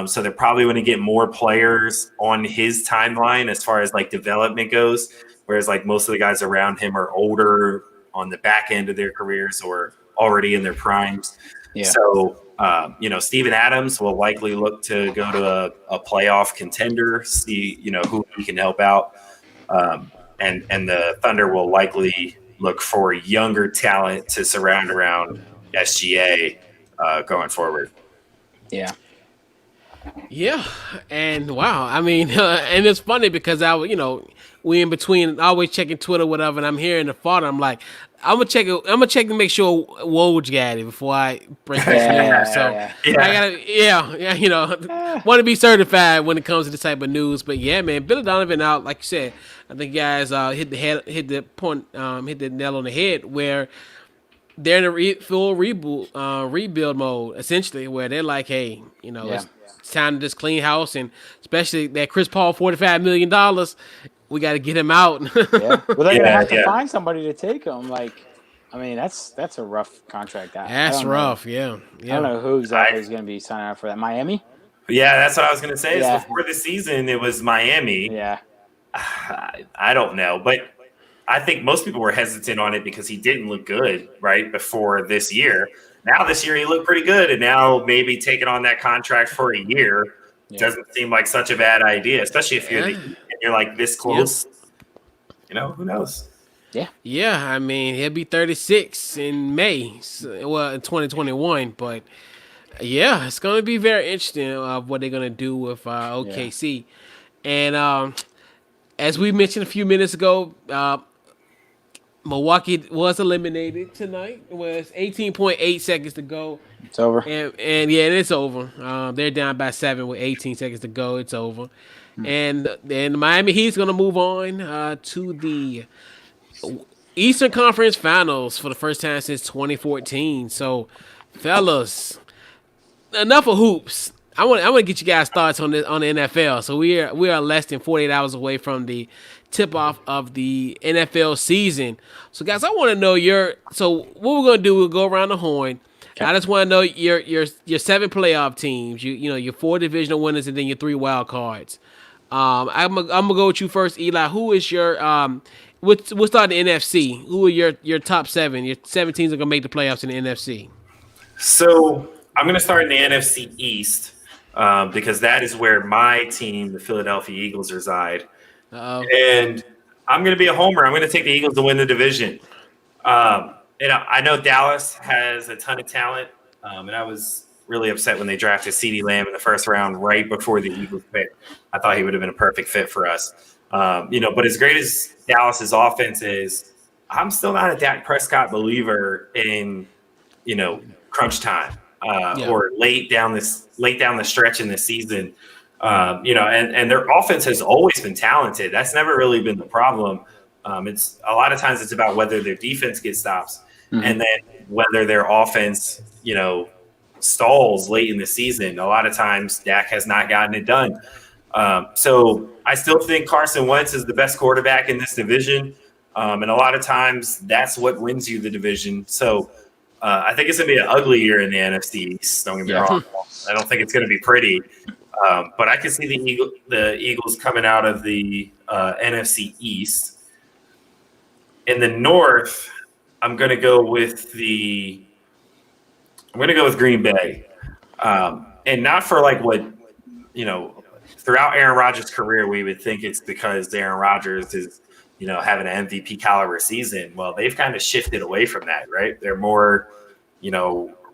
So they're probably going to get more players on his timeline as far as like development goes, whereas like most of the guys around him are older on the back end of their careers or already in their primes. Yeah. So, Steven Adams will likely look to go to a playoff contender, see, who he can help out. And the Thunder will likely look for younger talent to surround around SGA going forward. Yeah. Yeah, and wow, I mean, and it's funny because we in between, always checking Twitter, whatever, and I'm hearing the father. I'm like, I'm gonna check to make sure Woj got it before I break this news. So I gotta, want to be certified when it comes to this type of news. But yeah, man, Billy Donovan out, like you said. I think you guys hit the nail on the head where they're in a full rebuild mode, essentially, where they're like, hey, it's time to just clean house, and especially that Chris Paul $45 million, we got to get him out. Well, they're gonna have to find somebody to take him. Like, I mean, that's a rough contract. That's rough. Yeah. I don't know who exactly is going to be signing up for that. Miami. Yeah, that's what I was going to say. Yeah. Before the season, it was Miami. Yeah. I don't know, but I think most people were hesitant on it because he didn't look good right before this year. Now this year he looked pretty good, and now maybe taking on that contract for a year doesn't seem like such a bad idea, especially if you're like this close. Who knows? Yeah. Yeah, I mean, he'll be 36 in May, in 2021, but yeah, it's going to be very interesting of what they're going to do with OKC. And as we mentioned a few minutes ago, Milwaukee was eliminated tonight. It was 18.8 seconds to go. It's over. And yeah, it's over. They're down by 7 with 18 seconds to go. It's over. And then Miami Heat's gonna move on to the Eastern Conference Finals for the first time since 2014. So, fellas, enough of hoops. I want to get you guys thoughts on the NFL. So we are less than 48 hours away from the tip off of the NFL season. So guys, I want to know your. So what we're gonna do? We'll go around the horn. Okay. I just want to know your 7 playoff teams. You know your 4 divisional winners and then your 3 wild cards. I'm gonna go with you first, Eli. Who is your we'll start the NFC. Who are your top 7? Your 7 teams are gonna make the playoffs in the NFC. So I'm going to start in the NFC East because that is where my team, the Philadelphia Eagles, reside. Uh-oh. And I'm going to be a homer. I'm going to take the Eagles to win the division. And I know Dallas has a ton of talent, and I was really upset when they drafted CeeDee Lamb in the first round right before the Eagles pick. I thought he would have been a perfect fit for us. But as great as Dallas's offense is, I'm still not a Dak Prescott believer in, crunch time or late down the stretch in the season. And their offense has always been talented. That's never really been the problem. It's a lot of times it's about whether their defense gets stops and then whether their offense, stalls late in the season. A lot of times Dak has not gotten it done. So I still think Carson Wentz is the best quarterback in this division. And a lot of times that's what wins you the division. So I think it's going to be an ugly year in the NFC East. Don't get me wrong. I don't think it's going to be pretty. But I can see the Eagles coming out of the NFC East. In the North, I'm going to go with Green Bay, and not for like what throughout Aaron Rodgers' career we would think it's because Aaron Rodgers is having an MVP caliber season. Well, they've kind of shifted away from that, right? They're more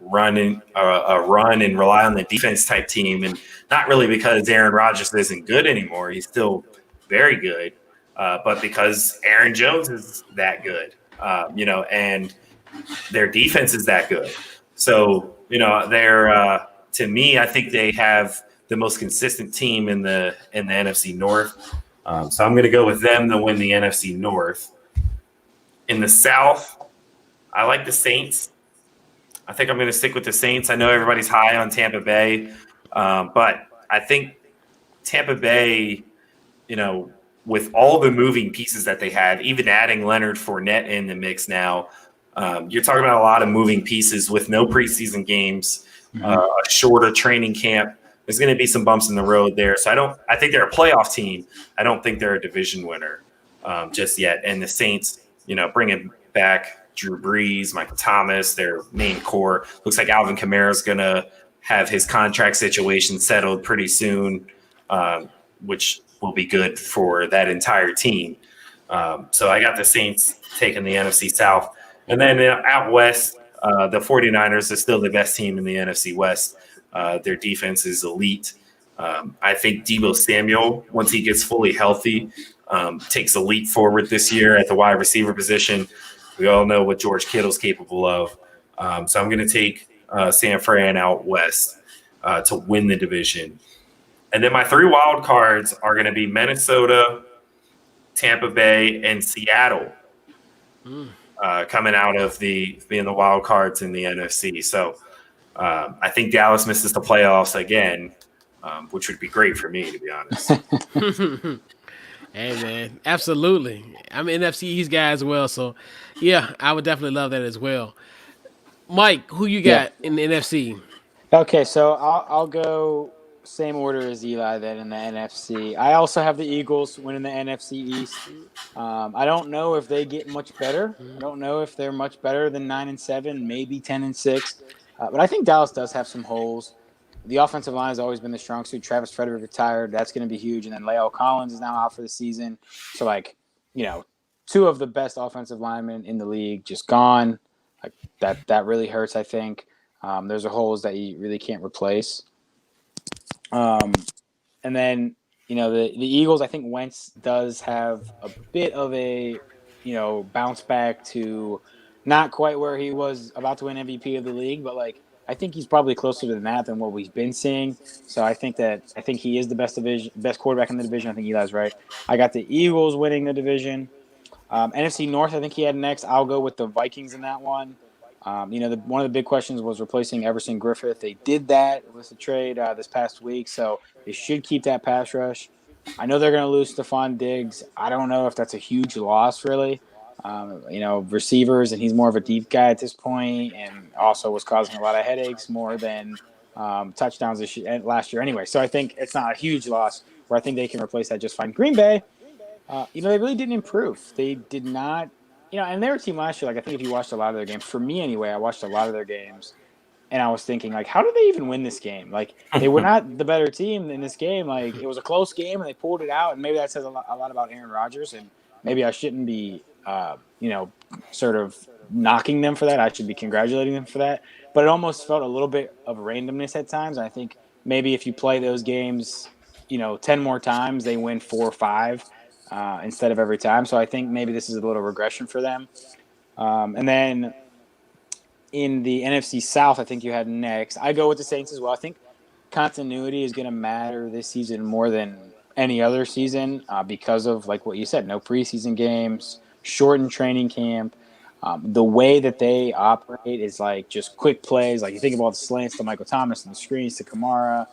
run and rely on the defense type team, and not really because Aaron Rodgers isn't good anymore. He's still very good, but because Aaron Jones is that good, and their defense is that good. So they're to me, I think they have the most consistent team in the NFC North. So I'm going to go with them to win the NFC North. In the South, I like the Saints. I think I'm going to stick with the Saints. I know everybody's high on Tampa Bay, but I think Tampa Bay, with all the moving pieces that they have, even adding Leonard Fournette in the mix now, you're talking about a lot of moving pieces with no preseason games, a shorter training camp. There's going to be some bumps in the road there. So I think they're a playoff team. I don't think they're a division winner just yet. And the Saints, bringing back Drew Brees, Michael Thomas, their main core. Looks like Alvin Kamara is going to have his contract situation settled pretty soon, which will be good for that entire team. So I got the Saints taking the NFC South. And then out west, the 49ers are still the best team in the NFC West. Their defense is elite. I think Deebo Samuel, once he gets fully healthy, takes a leap forward this year at the wide receiver position. We all know what George Kittle's capable of. So I'm going to take San Fran out west to win the division. And then my 3 wild cards are going to be Minnesota, Tampa Bay, and Seattle coming out of being the wild cards in the NFC. So I think Dallas misses the playoffs again, which would be great for me, to be honest. Hey, man, absolutely. I'm an NFC East guy as well, so yeah, I would definitely love that as well. Mike, who you got in the NFC? Okay, so I'll go same order as Eli then in the NFC. I also have the Eagles winning the NFC East. I don't know if they get much better. I don't know if they're much better than 9-7, maybe 10-6. But I think Dallas does have some holes. The offensive line has always been the strong suit. Travis Frederick retired. That's going to be huge. And then La'el Collins is now out for the season. So, 2 of the best offensive linemen in the league just gone. Like that really hurts, I think. Those are holes that you really can't replace. And then, the Eagles, I think Wentz does have a bit of a bounce back to not quite where he was about to win MVP of the league, but like I think he's probably closer to that than what we've been seeing. So I think he is the best quarterback in the division. I think Eli's right. I got the Eagles winning the division. NFC North, I think he had next. I'll go with the Vikings in that one. One of the big questions was replacing Everson Griffith. They did that with the trade this past week, so they should keep that pass rush. I know they're going to lose Stephon Diggs. I don't know if that's a huge loss, really. Receivers, and he's more of a deep guy at this point, and also was causing a lot of headaches more than touchdowns last year anyway. So I think it's not a huge loss, where I think they can replace that just fine. Green Bay, they really didn't improve. They did not, and they were a team last year. Like, I think if you watched a lot of their games, for me anyway, I watched a lot of their games, and I was thinking, like, how did they even win this game? Like, they were not the better team in this game. Like, it was a close game, and they pulled it out, and maybe that says a lot about Aaron Rodgers, and maybe I shouldn't be, sort of knocking them for that. I should be congratulating them for that. But it almost felt a little bit of randomness at times. And I think maybe if you play those games, 10 more times, they win 4 or 5 instead of every time. So I think maybe this is a little regression for them. And then in the NFC South, I think you had next. I go with the Saints as well. I think continuity is going to matter this season more than any other season because of, like what you said, no preseason games, shortened training camp. The way that they operate is like just quick plays. Like you think about the slants to Michael Thomas and the screens to Kamara.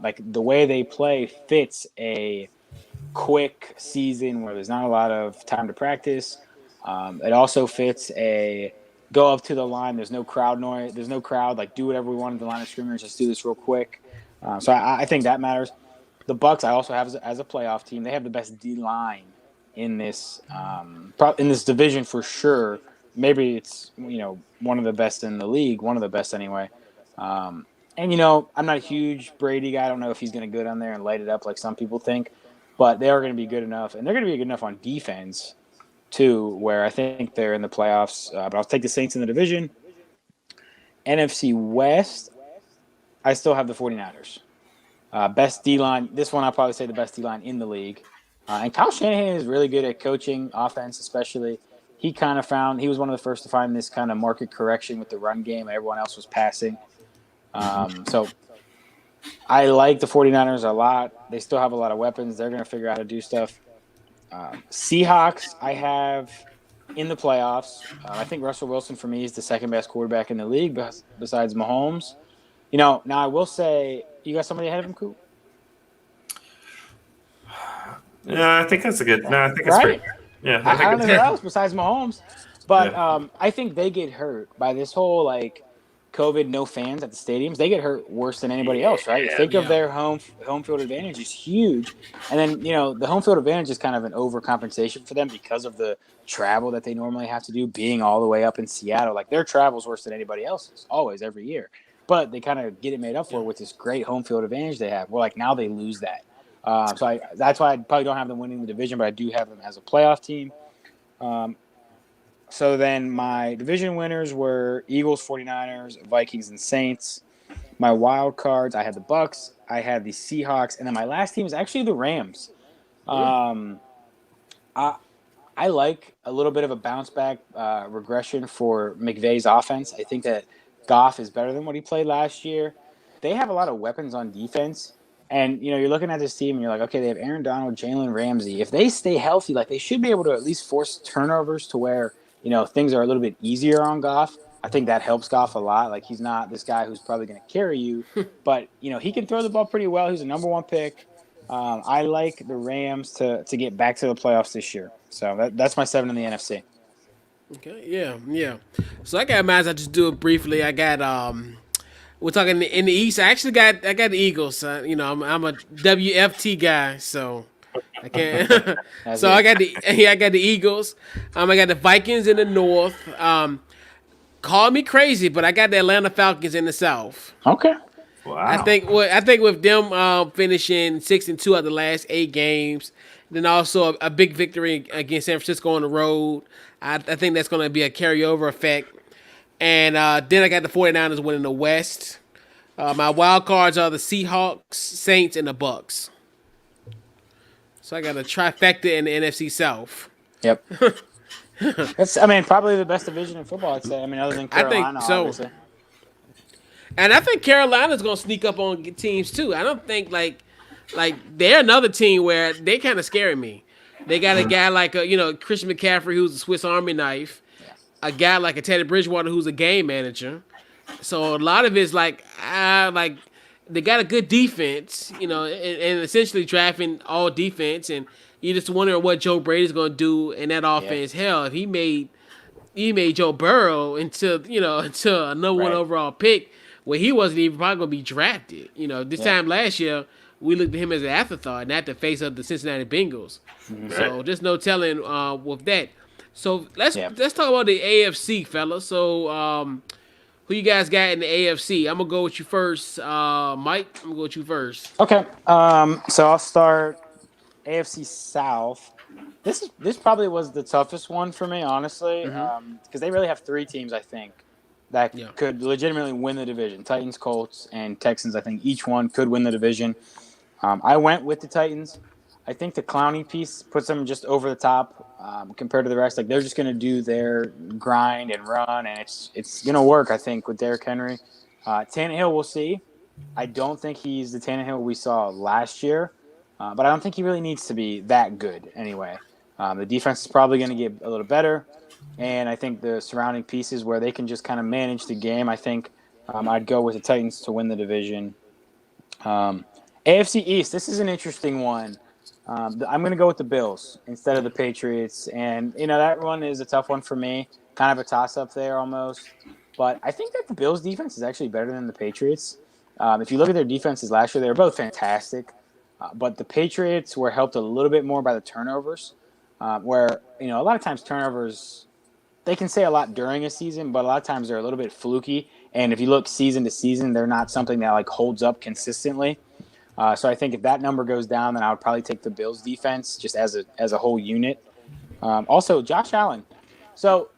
Like the way they play fits a quick season where there's not a lot of time to practice. It also fits a go up to the line. There's no crowd noise. There's no crowd. Like do whatever we want at the line of scrimmage. Just do this real quick. So I think that matters. The Bucks I also have as a playoff team. They have the best D line in this division for sure. Maybe it's one of the best in the league, one of the best anyway. And I'm not a huge Brady guy. I don't know if he's going to go down there and light it up like some people think, but they are going to be good enough, and they're going to be good enough on defense too, where I think they're in the playoffs. But I'll take the Saints in the division. NFC West, I still have the 49ers. Best D-line. This one I'll probably say the best D-line in the league. And Kyle Shanahan is really good at coaching offense, especially. He was one of the first to find this kind of market correction with the run game. Everyone else was passing. So I like the 49ers a lot. They still have a lot of weapons. They're going to figure out how to do stuff. Seahawks, I have in the playoffs. I think Russell Wilson, for me, is the second best quarterback in the league besides Mahomes. Now I will say, you got somebody ahead of him, Coop? Yeah, I think that's a good. No, I think it's right. Great. Yeah, I don't know who else besides Mahomes, but I think they get hurt by this whole COVID, no fans at the stadiums. They get hurt worse than anybody else, right? Think of their home field advantage is huge, and then the home field advantage is kind of an overcompensation for them because of the travel that they normally have to do, being all the way up in Seattle. Like their travel's worse than anybody else's, always, every year. But they kind of get it made up for with this great home field advantage they have. Well, now they lose that. So that's why I probably don't have them winning the division, but I do have them as a playoff team. So then my division winners were Eagles, 49ers, Vikings, and Saints. My wild cards, I had the Bucks, I had the Seahawks, and then my last team is actually the Rams. I like a little bit of a bounce back regression for McVay's offense. I think that Goff is better than what he played last year. They have a lot of weapons on defense. And, you're looking at this team and you're like, okay, they have Aaron Donald, Jalen Ramsey. If they stay healthy, they should be able to at least force turnovers to where, things are a little bit easier on Goff. I think that helps Goff a lot. He's not this guy who's probably going to carry you, but, he can throw the ball pretty well. He's a number 1 pick. I like the Rams to get back to the playoffs this year. So that's my 7 in the NFC. Okay, yeah. So I got mine. I just do it briefly. I got we're talking in the East. I got the Eagles. I'm a WFT guy, so I can't. So I got the Eagles. I got the Vikings in the North. Call me crazy, but I got the Atlanta Falcons in the South. Okay. Wow. I think with them finishing 6-2 out of the last 8 games, then also a big victory against San Francisco on the road. I think that's going to be a carryover effect. And then I got the 49ers winning the West. My wild cards are the Seahawks, Saints, and the Bucks. So I got a trifecta in the NFC South. Yep. That's, I mean, probably the best division in football, I'd say. I mean, other than I think Carolina, so. obviously. And I think Carolina's gonna sneak up on teams too. I don't think like they're another team where they kind of scare me. They got a guy like Christian McCaffrey who's a Swiss Army knife, Yeah. a guy like a Teddy Bridgewater who's a game manager. So a lot of it's like they got a good defense, and essentially drafting all defense, and you just wondering what Joe Brady's gonna do in that Yeah. offense. Hell, if he made Joe Burrow into a number one Right. overall pick where he wasn't even probably gonna be drafted. This Yeah. time last year we looked at him as an afterthought, not the face of the Cincinnati Bengals. So there's no telling with that. So let's Yeah. let's talk about the AFC, fellas. So who you guys got in the AFC? I'm gonna go with you first, Mike. I'm gonna go with you first. Okay. So I'll start AFC South. This probably was the toughest one for me, honestly, because they really have three teams, I think, that Yeah. could legitimately win the division. Titans, Colts, and Texans. I think each one could win the division. I went with the Titans. I think the Clowney piece puts them just over the top compared to the rest. Like they're just going to do their grind and run, and it's going to work. I think with Derrick Henry, Tannehill, we'll see. I don't think he's the Tannehill we saw last year, but I don't think he really needs to be that good anyway. The defense is probably going to get a little better, and I think the surrounding pieces where they can just kind of manage the game. I think I'd go with the Titans to win the division. AFC East, this is an interesting one. I'm going to go with the Bills instead of the Patriots. And, that one is a tough one for me. Kind of a toss-up there almost. But I think that the Bills' defense is actually better than the Patriots. If you look at their defenses last year, they were both fantastic. But the Patriots were helped a little bit more by the turnovers, where, a lot of times turnovers, they can say a lot during a season, but a lot of times they're a little bit fluky. And if you look season to season, they're not something that, holds up consistently. So I think if that number goes down, then I would probably take the Bills defense just as a whole unit. Also, Josh Allen. So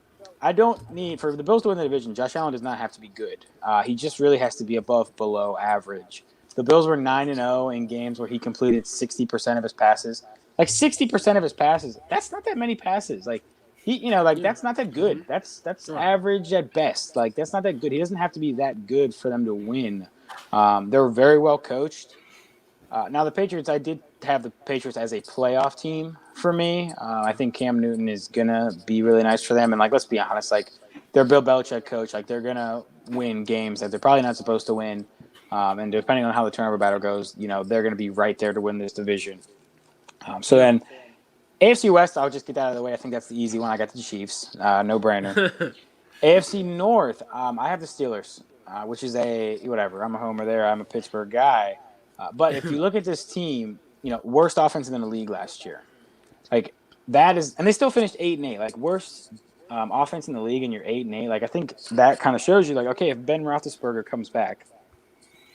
I don't need for the Bills to win the division. Josh Allen does not have to be good. He just really has to be below average. The Bills were 9-0 in games where he completed 60% of his passes. Like 60% of his passes, that's not that many passes. Like that's not that good. That's average at best. Like that's not that good. He doesn't have to be that good for them to win. They're very well coached. Now, the Patriots, I did have the Patriots as a playoff team for me. I think Cam Newton is going to be really nice for them. And, let's be honest, they're Bill Belichick coach. They're going to win games that they're probably not supposed to win. And depending on how the turnover battle goes, they're going to be right there to win this division. So then AFC West, I'll just get that out of the way. I think that's the easy one. I got the Chiefs. No brainer. AFC North, I have the Steelers, which is whatever. I'm a homer there. I'm a Pittsburgh guy. But if you look at this team, worst offense in the league last year. That is, and they still finished 8-8. Worst offense in the league, and you're 8-8. I think that kind of shows you, okay, if Ben Roethlisberger comes back,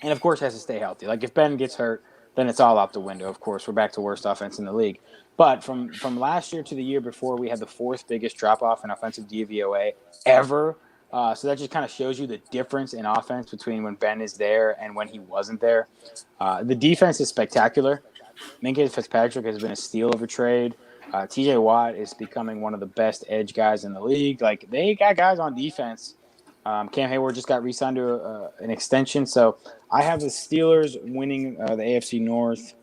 and of course has to stay healthy. If Ben gets hurt, then it's all out the window. Of course, we're back to worst offense in the league. But from last year to the year before, we had the fourth biggest drop off in offensive DVOA ever. So that just kind of shows you the difference in offense between when Ben is there and when he wasn't there. The defense is spectacular. Minkah Fitzpatrick has been a steal of a trade. TJ Watt is becoming one of the best edge guys in the league. They got guys on defense. Cam Hayward just got re-signed to an extension. So I have the Steelers winning the AFC North.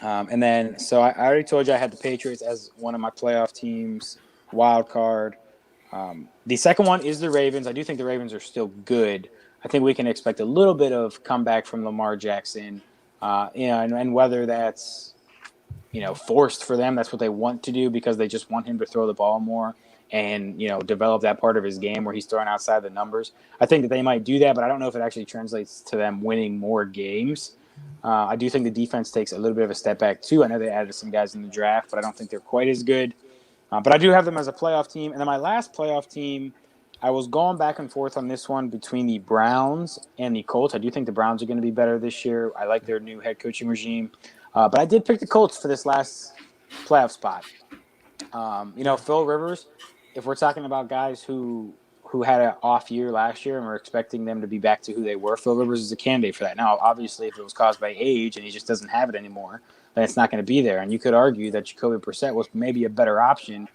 And then, so I already told you I had the Patriots as one of my playoff teams, wild card. The second one is the Ravens. I do think the Ravens are still good. I think we can expect a little bit of comeback from Lamar Jackson, and whether that's, forced for them, that's what they want to do because they just want him to throw the ball more and, develop that part of his game where he's throwing outside the numbers. I think that they might do that, but I don't know if it actually translates to them winning more games. I do think the defense takes a little bit of a step back too. I know they added some guys in the draft, but I don't think they're quite as good. But I do have them as a playoff team. And then my last playoff team, I was going back and forth on this one between the Browns and the Colts. I do think the Browns are going to be better this year. I like their new head coaching regime. But I did pick the Colts for this last playoff spot. Phil Rivers, if we're talking about guys who had an off year last year and we're expecting them to be back to who they were, Phil Rivers is a candidate for that. Now, obviously, if it was caused by age and he just doesn't have it anymore, then it's not going to be there. And you could argue that Jacoby Brissett was maybe a better option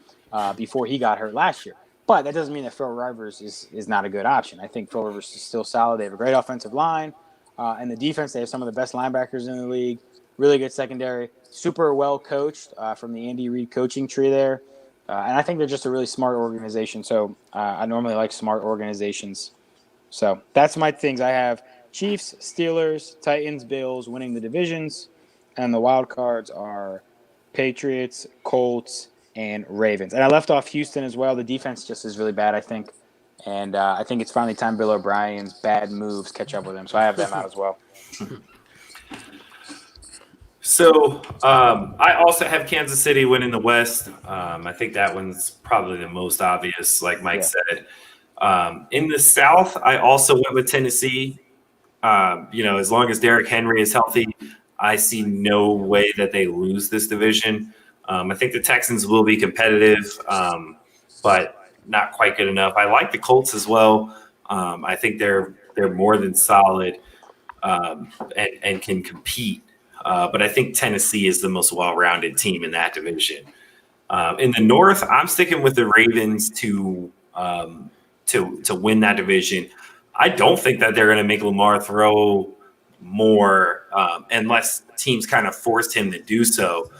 before he got hurt last year. But that doesn't mean that Phil Rivers is not a good option. I think Phil Rivers is still solid. They have a great offensive line. And the defense, they have some of the best linebackers in the league. Really good secondary. Super well coached from the Andy Reid coaching tree there. And I think they're just a really smart organization. So I normally like smart organizations. So that's my things. I have Chiefs, Steelers, Titans, Bills winning the divisions. And the wild cards are Patriots, Colts, and Ravens. And I left off Houston as well. The defense just is really bad, I think. And I think it's finally time Bill O'Brien's bad moves catch up with him. So I have them out as well. So I also have Kansas City winning the West. I think that one's probably the most obvious, like Mike said. In the South, I also went with Tennessee. As long as Derrick Henry is healthy, I see no way that they lose this division. I think the Texans will be competitive, but not quite good enough. I like the Colts as well. I think they're more than solid and can compete. But I think Tennessee is the most well-rounded team in that division. In the North, I'm sticking with the Ravens to win that division. I don't think that they're going to make Lamar throw more unless teams kind of forced him to do so.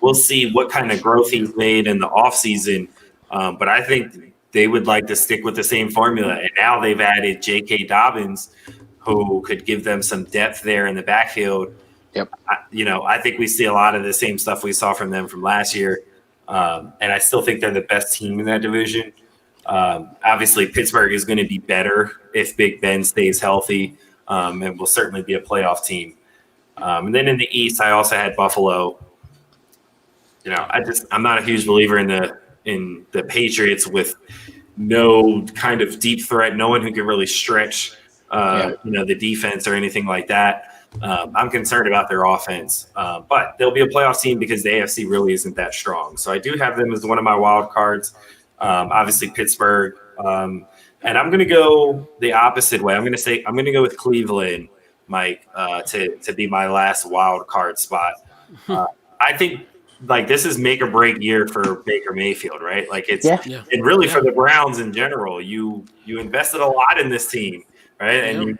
We'll see what kind of growth he's made in the offseason. But I think they would like to stick with the same formula. And now they've added J.K. Dobbins, who could give them some depth there in the backfield. Yep. I think we see a lot of the same stuff we saw from them from last year. And I still think they're the best team in that division. Obviously, Pittsburgh is going to be better if Big Ben stays healthy and will certainly be a playoff team. And then in the East, I also had Buffalo. I'm not a huge believer in the Patriots with no kind of deep threat, no one who can really stretch the defense or anything like that. I'm concerned about their offense, but they'll be a playoff team because the AFC really isn't that strong. So I do have them as one of my wild cards. Obviously Pittsburgh, and I'm going to go the opposite way. I'm going to go with Cleveland, Mike, to be my last wild card spot. I think this is make or break year for Baker Mayfield, right? And really for the Browns in general. You invested a lot in this team, right? And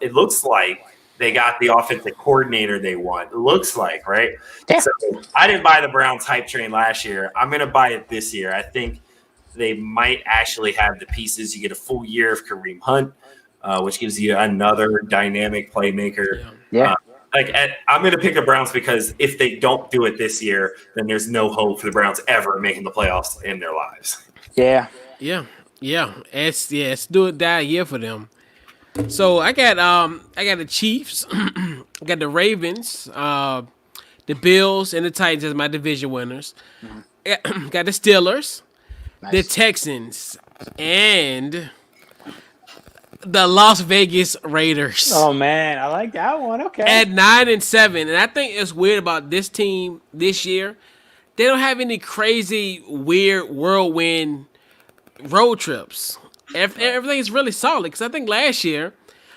it looks like they got the offensive coordinator they want. It looks like, right? Yeah. So I didn't buy the Browns hype train last year. I'm going to buy it this year. I think they might actually have the pieces. You get a full year of Kareem Hunt, which gives you another dynamic playmaker. Yeah. I'm going to pick the Browns because if they don't do it this year, then there's no hope for the Browns ever making the playoffs in their lives. Yeah. It's do it that year for them. So I got the Chiefs, I got the Ravens, the Bills, and the Titans as my division winners. Got the Steelers, the Texans, and the Las Vegas Raiders. Oh man, I like that one. Okay. At 9-7, and I think it's weird about this team this year. They don't have any crazy, weird whirlwind road trips. Everything is really solid because I think last year,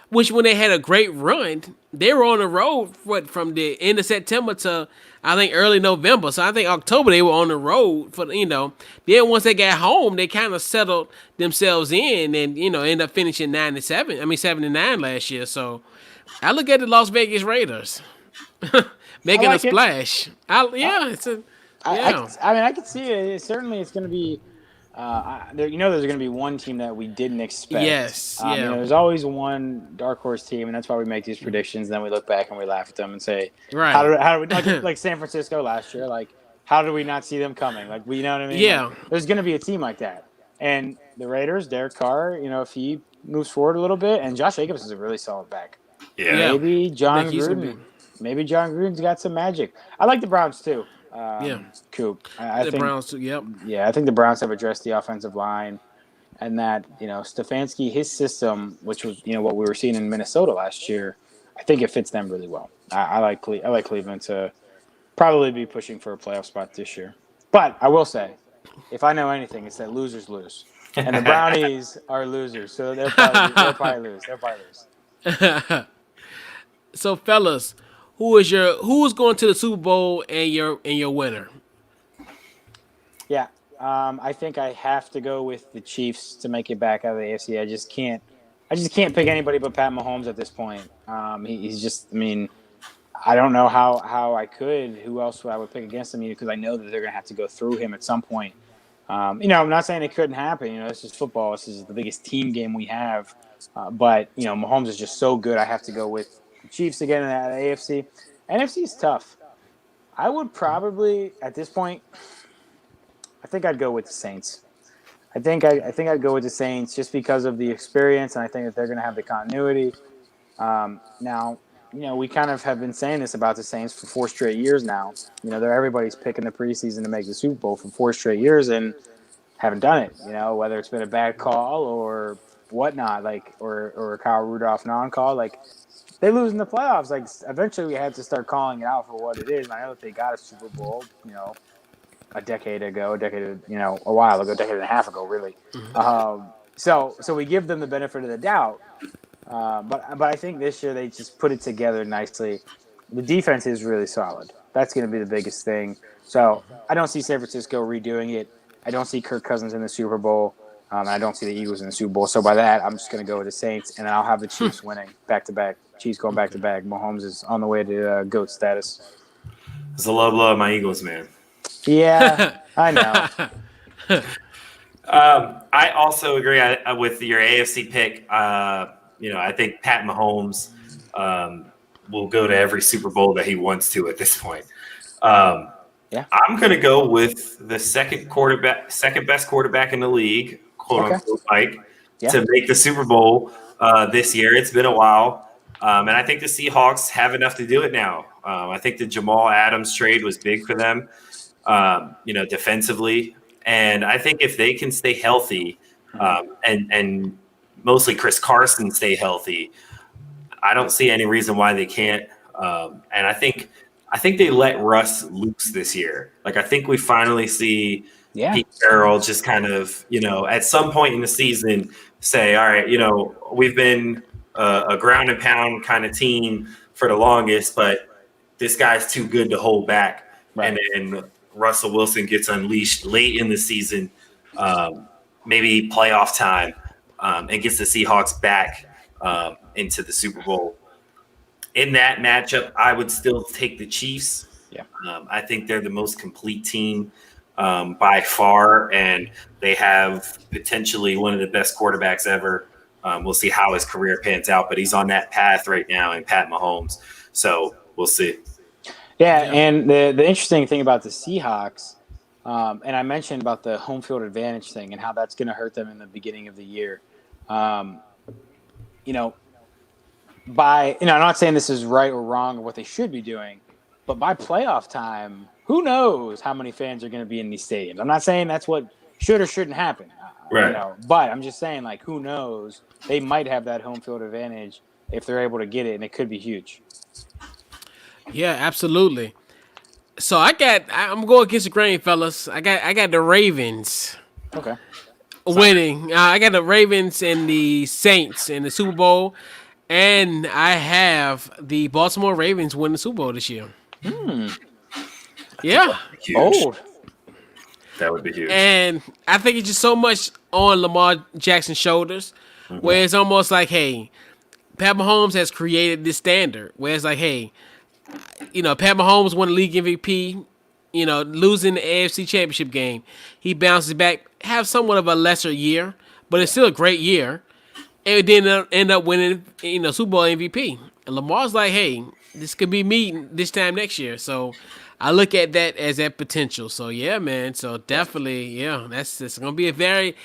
which when they had a great run, they were on the road from the end of September to I think early November. So I think October they were on the road for Then once they got home, they kind of settled themselves in and end up finishing 9-7. I mean 7-9 last year. So I look at the Las Vegas Raiders making a splash. I can see it. Certainly, it's going to be. There's going to be one team that we didn't expect. Yes. There's always one dark horse team, and that's why we make these predictions. And then we look back and we laugh at them and say, right. How do we like San Francisco last year? How did we not see them coming? You know what I mean? Yeah. There's going to be a team like that. And the Raiders, Derek Carr, if he moves forward a little bit, and Josh Jacobs is a really solid back. Yeah. Maybe John Gruden's got some magic. I like the Browns too. Coop. I think Browns. Yep. Yeah, I think the Browns have addressed the offensive line, and that Stefanski, his system, which was what we were seeing in Minnesota last year, I think it fits them really well. I like Cleveland to probably be pushing for a playoff spot this year. But I will say, if I know anything, it's that losers lose, and the Brownies are losers, so they'll probably lose. So, fellas, who's going to the Super Bowl and your winner? Yeah, I think I have to go with the Chiefs to make it back out of the AFC. I just can't pick anybody but Pat Mahomes at this point. He's just, I mean, I don't know how I could. Who else would I would pick against him? Because I know that they're going to have to go through him at some point. I'm not saying it couldn't happen. This is football. This is the biggest team game we have. But Mahomes is just so good. I have to go with the Chiefs again in the AFC. NFC is tough. I would probably at this point. I think I'd go with the Saints. I think I'd go with the Saints just because of the experience, and I think that they're going to have the continuity. Now, we kind of have been saying this about the Saints for 4 straight years now. Everybody's picking the preseason to make the Super Bowl for 4 straight years and haven't done it. Whether it's been a bad call or whatnot, or a Kyle Rudolph non-call, they lose in the playoffs. Eventually we had to start calling it out for what it is. And I know that they got a Super Bowl, a decade ago, a while ago, a decade and a half ago, really. So we give them the benefit of the doubt. But I think this year they just put it together nicely. The defense is really solid. That's going to be the biggest thing. So I don't see San Francisco redoing it. I don't see Kirk Cousins in the Super Bowl. And I don't see the Eagles in the Super Bowl. So by that, I'm just going to go with the Saints, and I'll have the Chiefs winning back-to-back. Chiefs going back-to-back. Mahomes is on the way to GOAT status. It's a low blow of my Eagles, man. Yeah, I know. I also agree with your AFC pick. I think Pat Mahomes will go to every Super Bowl that he wants to at this point. Yeah, I'm going to go with the second best quarterback in the league, quote unquote, Mike, to make the Super Bowl this year. It's been a while, and I think the Seahawks have enough to do it now. I think the Jamal Adams trade was big for them. Defensively. And I think if they can stay healthy and mostly Chris Carson stay healthy, I don't see any reason why they can't. And I think they let Russ loose this year. I think we finally see Pete Carroll just kind of, at some point in the season say, all right, we've been a ground and pound kind of team for the longest, but this guy's too good to hold back. Right. And then Russell Wilson gets unleashed late in the season, maybe playoff time, and gets the Seahawks back into the Super Bowl. In that matchup, I would still take the Chiefs. Yeah. I think they're the most complete team by far, and they have potentially one of the best quarterbacks ever. We'll see how his career pans out, but he's on that path right now in Pat Mahomes. So we'll see. Yeah, and the interesting thing about the Seahawks, and I mentioned about the home field advantage thing and how that's going to hurt them in the beginning of the year. I'm not saying this is right or wrong or what they should be doing, but by playoff time, who knows how many fans are going to be in these stadiums? I'm not saying that's what should or shouldn't happen, right? But I'm just saying, who knows? They might have that home field advantage if they're able to get it, and it could be huge. Yeah, absolutely. So I'm going against the grain, fellas. I got the Ravens. Okay. Winning. I got the Ravens and the Saints in the Super Bowl, and I have the Baltimore Ravens win the Super Bowl this year. Yeah. Old. That would be huge. And I think it's just so much on Lamar Jackson's shoulders, where it's almost like, hey, Pat Mahomes has created this standard, where it's like, hey, Pat Mahomes won the league MVP, losing the AFC Championship game. He bounces back, have somewhat of a lesser year, but it's still a great year. And then end up winning, Super Bowl MVP. And Lamar's like, hey, this could be me this time next year. So I look at that as that potential. So, yeah, man. So definitely, it's going to be a very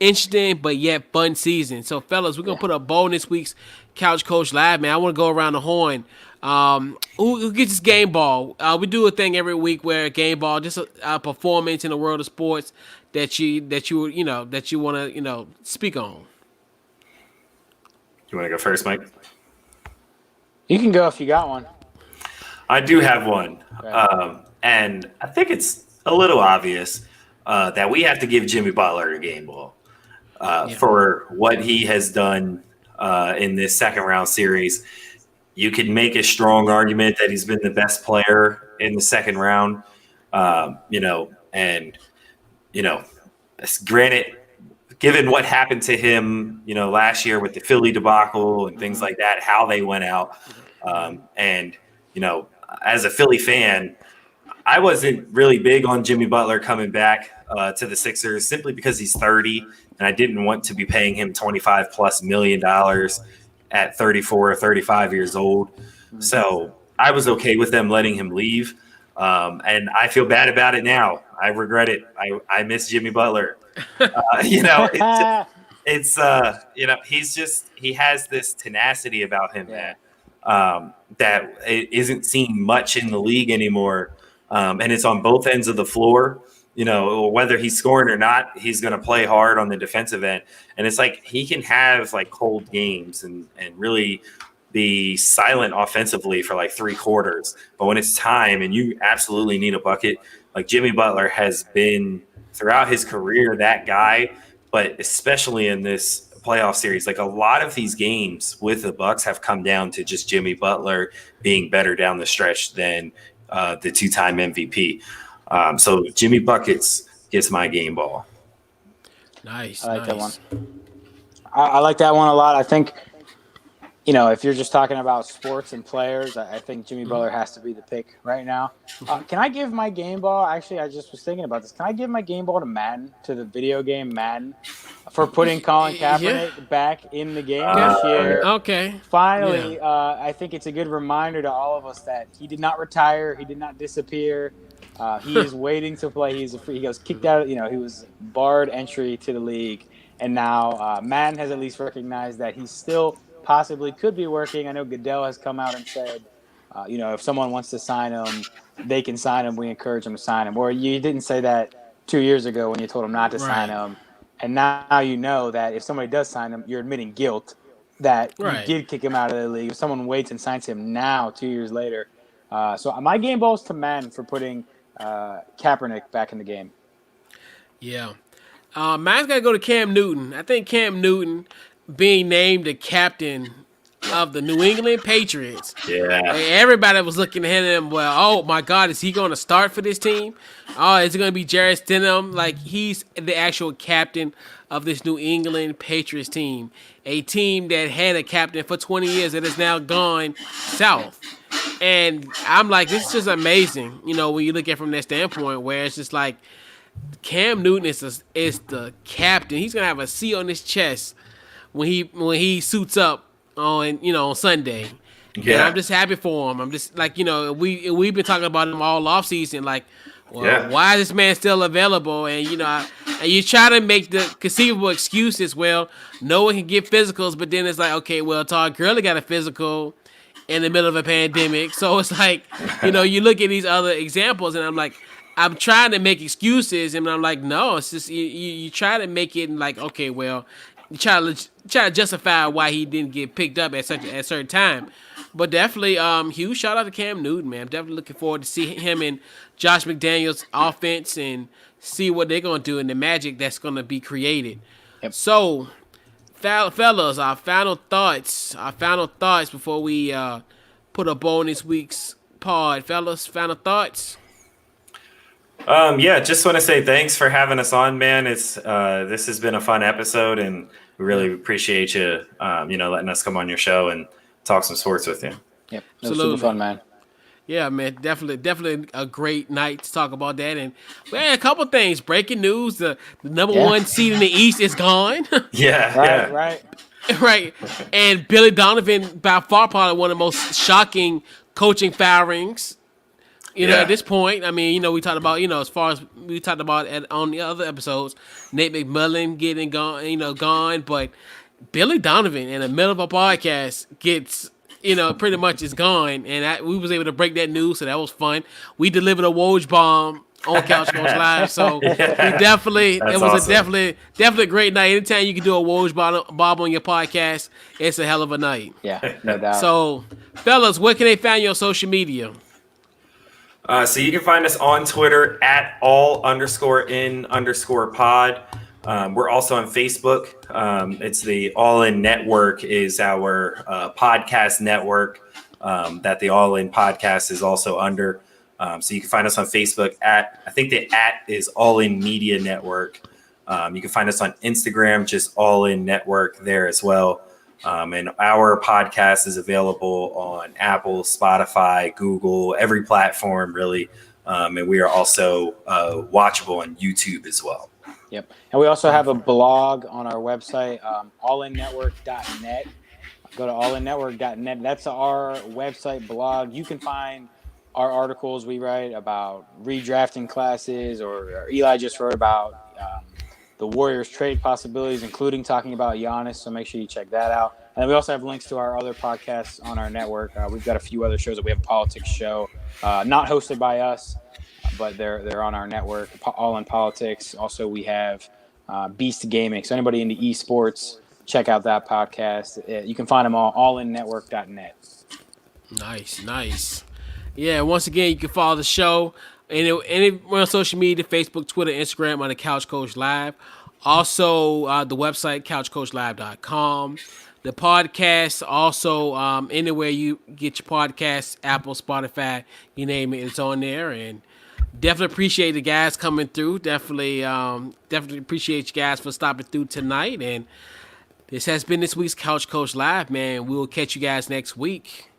interesting but yet fun season. So, fellas, we're going to put a bow in this week's Couch Coach Live, man. I want to go around the horn. Who gets this game ball? We do a thing every week where game ball, just a performance in the world of sports that you want to speak on. You want to go first, Mike? You can go if you got one. I do have one, and I think it's a little obvious that we have to give Jimmy Butler a game ball for what he has done in this second round series. you could make a strong argument that he's been the best player in the second round. Granted, given what happened to him, last year with the Philly debacle and things like that, how they went out. As a Philly fan, I wasn't really big on Jimmy Butler coming back to the Sixers simply because he's 30, and I didn't want to be paying him $25+ million at 34 or 35 years old. So I was okay with them letting him leave. And I feel bad about it now. I regret it. I miss Jimmy Butler. He has this tenacity about him that isn't seen much in the league anymore. And it's on both ends of the floor. Whether he's scoring or not, he's going to play hard on the defensive end. And it's like he can have like cold games and really be silent offensively for like 3 quarters. But when it's time and you absolutely need a bucket, like Jimmy Butler has been throughout his career that guy, but especially in this playoff series, like a lot of these games with the Bucks have come down to just Jimmy Butler being better down the stretch than the 2-time MVP. So Jimmy Buckets gets my game ball. Nice. I like that one. I like that one a lot. I think, if you're just talking about sports and players, I think Jimmy Butler has to be the pick right now. Can I give my game ball? Actually, I just was thinking about this. Can I give my game ball to Madden, to the video game Madden, for putting Colin Kaepernick back in the game this year? Okay. Finally, I think it's a good reminder to all of us that he did not retire. He did not disappear. He is waiting to play. He goes kicked out. He was barred entry to the league. And now Madden has at least recognized that he's still possibly could be working. I know Goodell has come out and said, if someone wants to sign him, they can sign him. We encourage them to sign him. Or you didn't say that 2 years ago when you told him not to sign him. And now you know that if somebody does sign him, you're admitting guilt that you did kick him out of the league. If someone waits and signs him now, 2 years later. So my game balls to Madden for putting Kaepernick back in the game. Yeah. Mine's got to go to Cam Newton. I think Cam Newton being named the captain of the New England Patriots. Yeah. Everybody was looking at him, well, oh my God, is he going to start for this team? Oh, is it going to be Jarrett Stidham? Like, he's the actual captain of this New England Patriots team. A team that had a captain for 20 years that has now gone south. And I'm like, this is just amazing, when you look at it from that standpoint, where it's just like Cam Newton is the captain. He's going to have a C on his chest when he suits up on Sunday. Yeah. And I'm just happy for him. I'm just like, we've been talking about him all off season, like, well, why is this man still available? And and you try to make the conceivable excuses. Well, no one can get physicals, but then it's like, okay, well, Todd Gurley got a physical in the middle of a pandemic. So it's like, you look at these other examples, and I'm like, I'm trying to make excuses, and I'm like, no, it's just you try to make it like, okay, well, you try to justify why he didn't get picked up at a certain time. But definitely, huge shout out to Cam Newton, man. I'm definitely looking forward to see him and Josh McDaniels' offense and see what they're gonna do and the magic that's gonna be created. Yep. So, fellas, our final thoughts before we put a bow on this week's pod. Fellas, final thoughts. Just want to say thanks for having us on, man. This has been a fun episode, and we really appreciate you, letting us come on your show and talk some sports with you. Yep, it was super fun, man. Yeah, man, definitely a great night to talk about that. And man, a couple things. Breaking news: the number one seed in the East is gone. Right. And Billy Donovan, by far, probably one of the most shocking coaching firings. At this point, I mean, we talked about, as far as we talked about on the other episodes, Nate McMillan getting gone, but Billy Donovan in the middle of a podcast gets, pretty much is gone, and we was able to break that news, so that was fun. We delivered a Woj bomb on Couch Coach Live, so we definitely, it was awesome. definitely a great night. Anytime you can do a Woj bomb on your podcast, it's a hell of a night. Yeah, no doubt. So, fellas, where can they find you on social media? So you can find us on Twitter at all_in_pod. We're also on Facebook. It's the All In Network is our podcast network. that the All In podcast is also under. So you can find us on Facebook I think the @ is All In Media Network. You can find us on Instagram, just All In Network there as well. And our podcast is available on Apple, Spotify, Google, every platform really. And we are also watchable on YouTube as well. Yep. And we also have a blog on our website, allinnetwork.net. Go to allinnetwork.net. That's our website blog. You can find our articles we write about redrafting classes, or Eli just wrote about the Warriors trade possibilities, including talking about Giannis. So make sure you check that out. And we also have links to our other podcasts on our network. We've got a few other shows that we have a politics show, not hosted by us, but they're on our network, All in Politics. Also, we have Beast Gaming. So anybody into esports, check out that podcast. You can find them all allinnetwork.net. Nice. Yeah, once again, you can follow the show and we're on social media, Facebook, Twitter, Instagram on the Couch Coach Live. Also, the website, couchcoachlive.com. The podcast, also anywhere you get your podcasts, Apple, Spotify, you name it, it's on there. And definitely appreciate the guys coming through. Definitely appreciate you guys for stopping through tonight. And this has been this week's Couch Coach Live, man. We will catch you guys next week.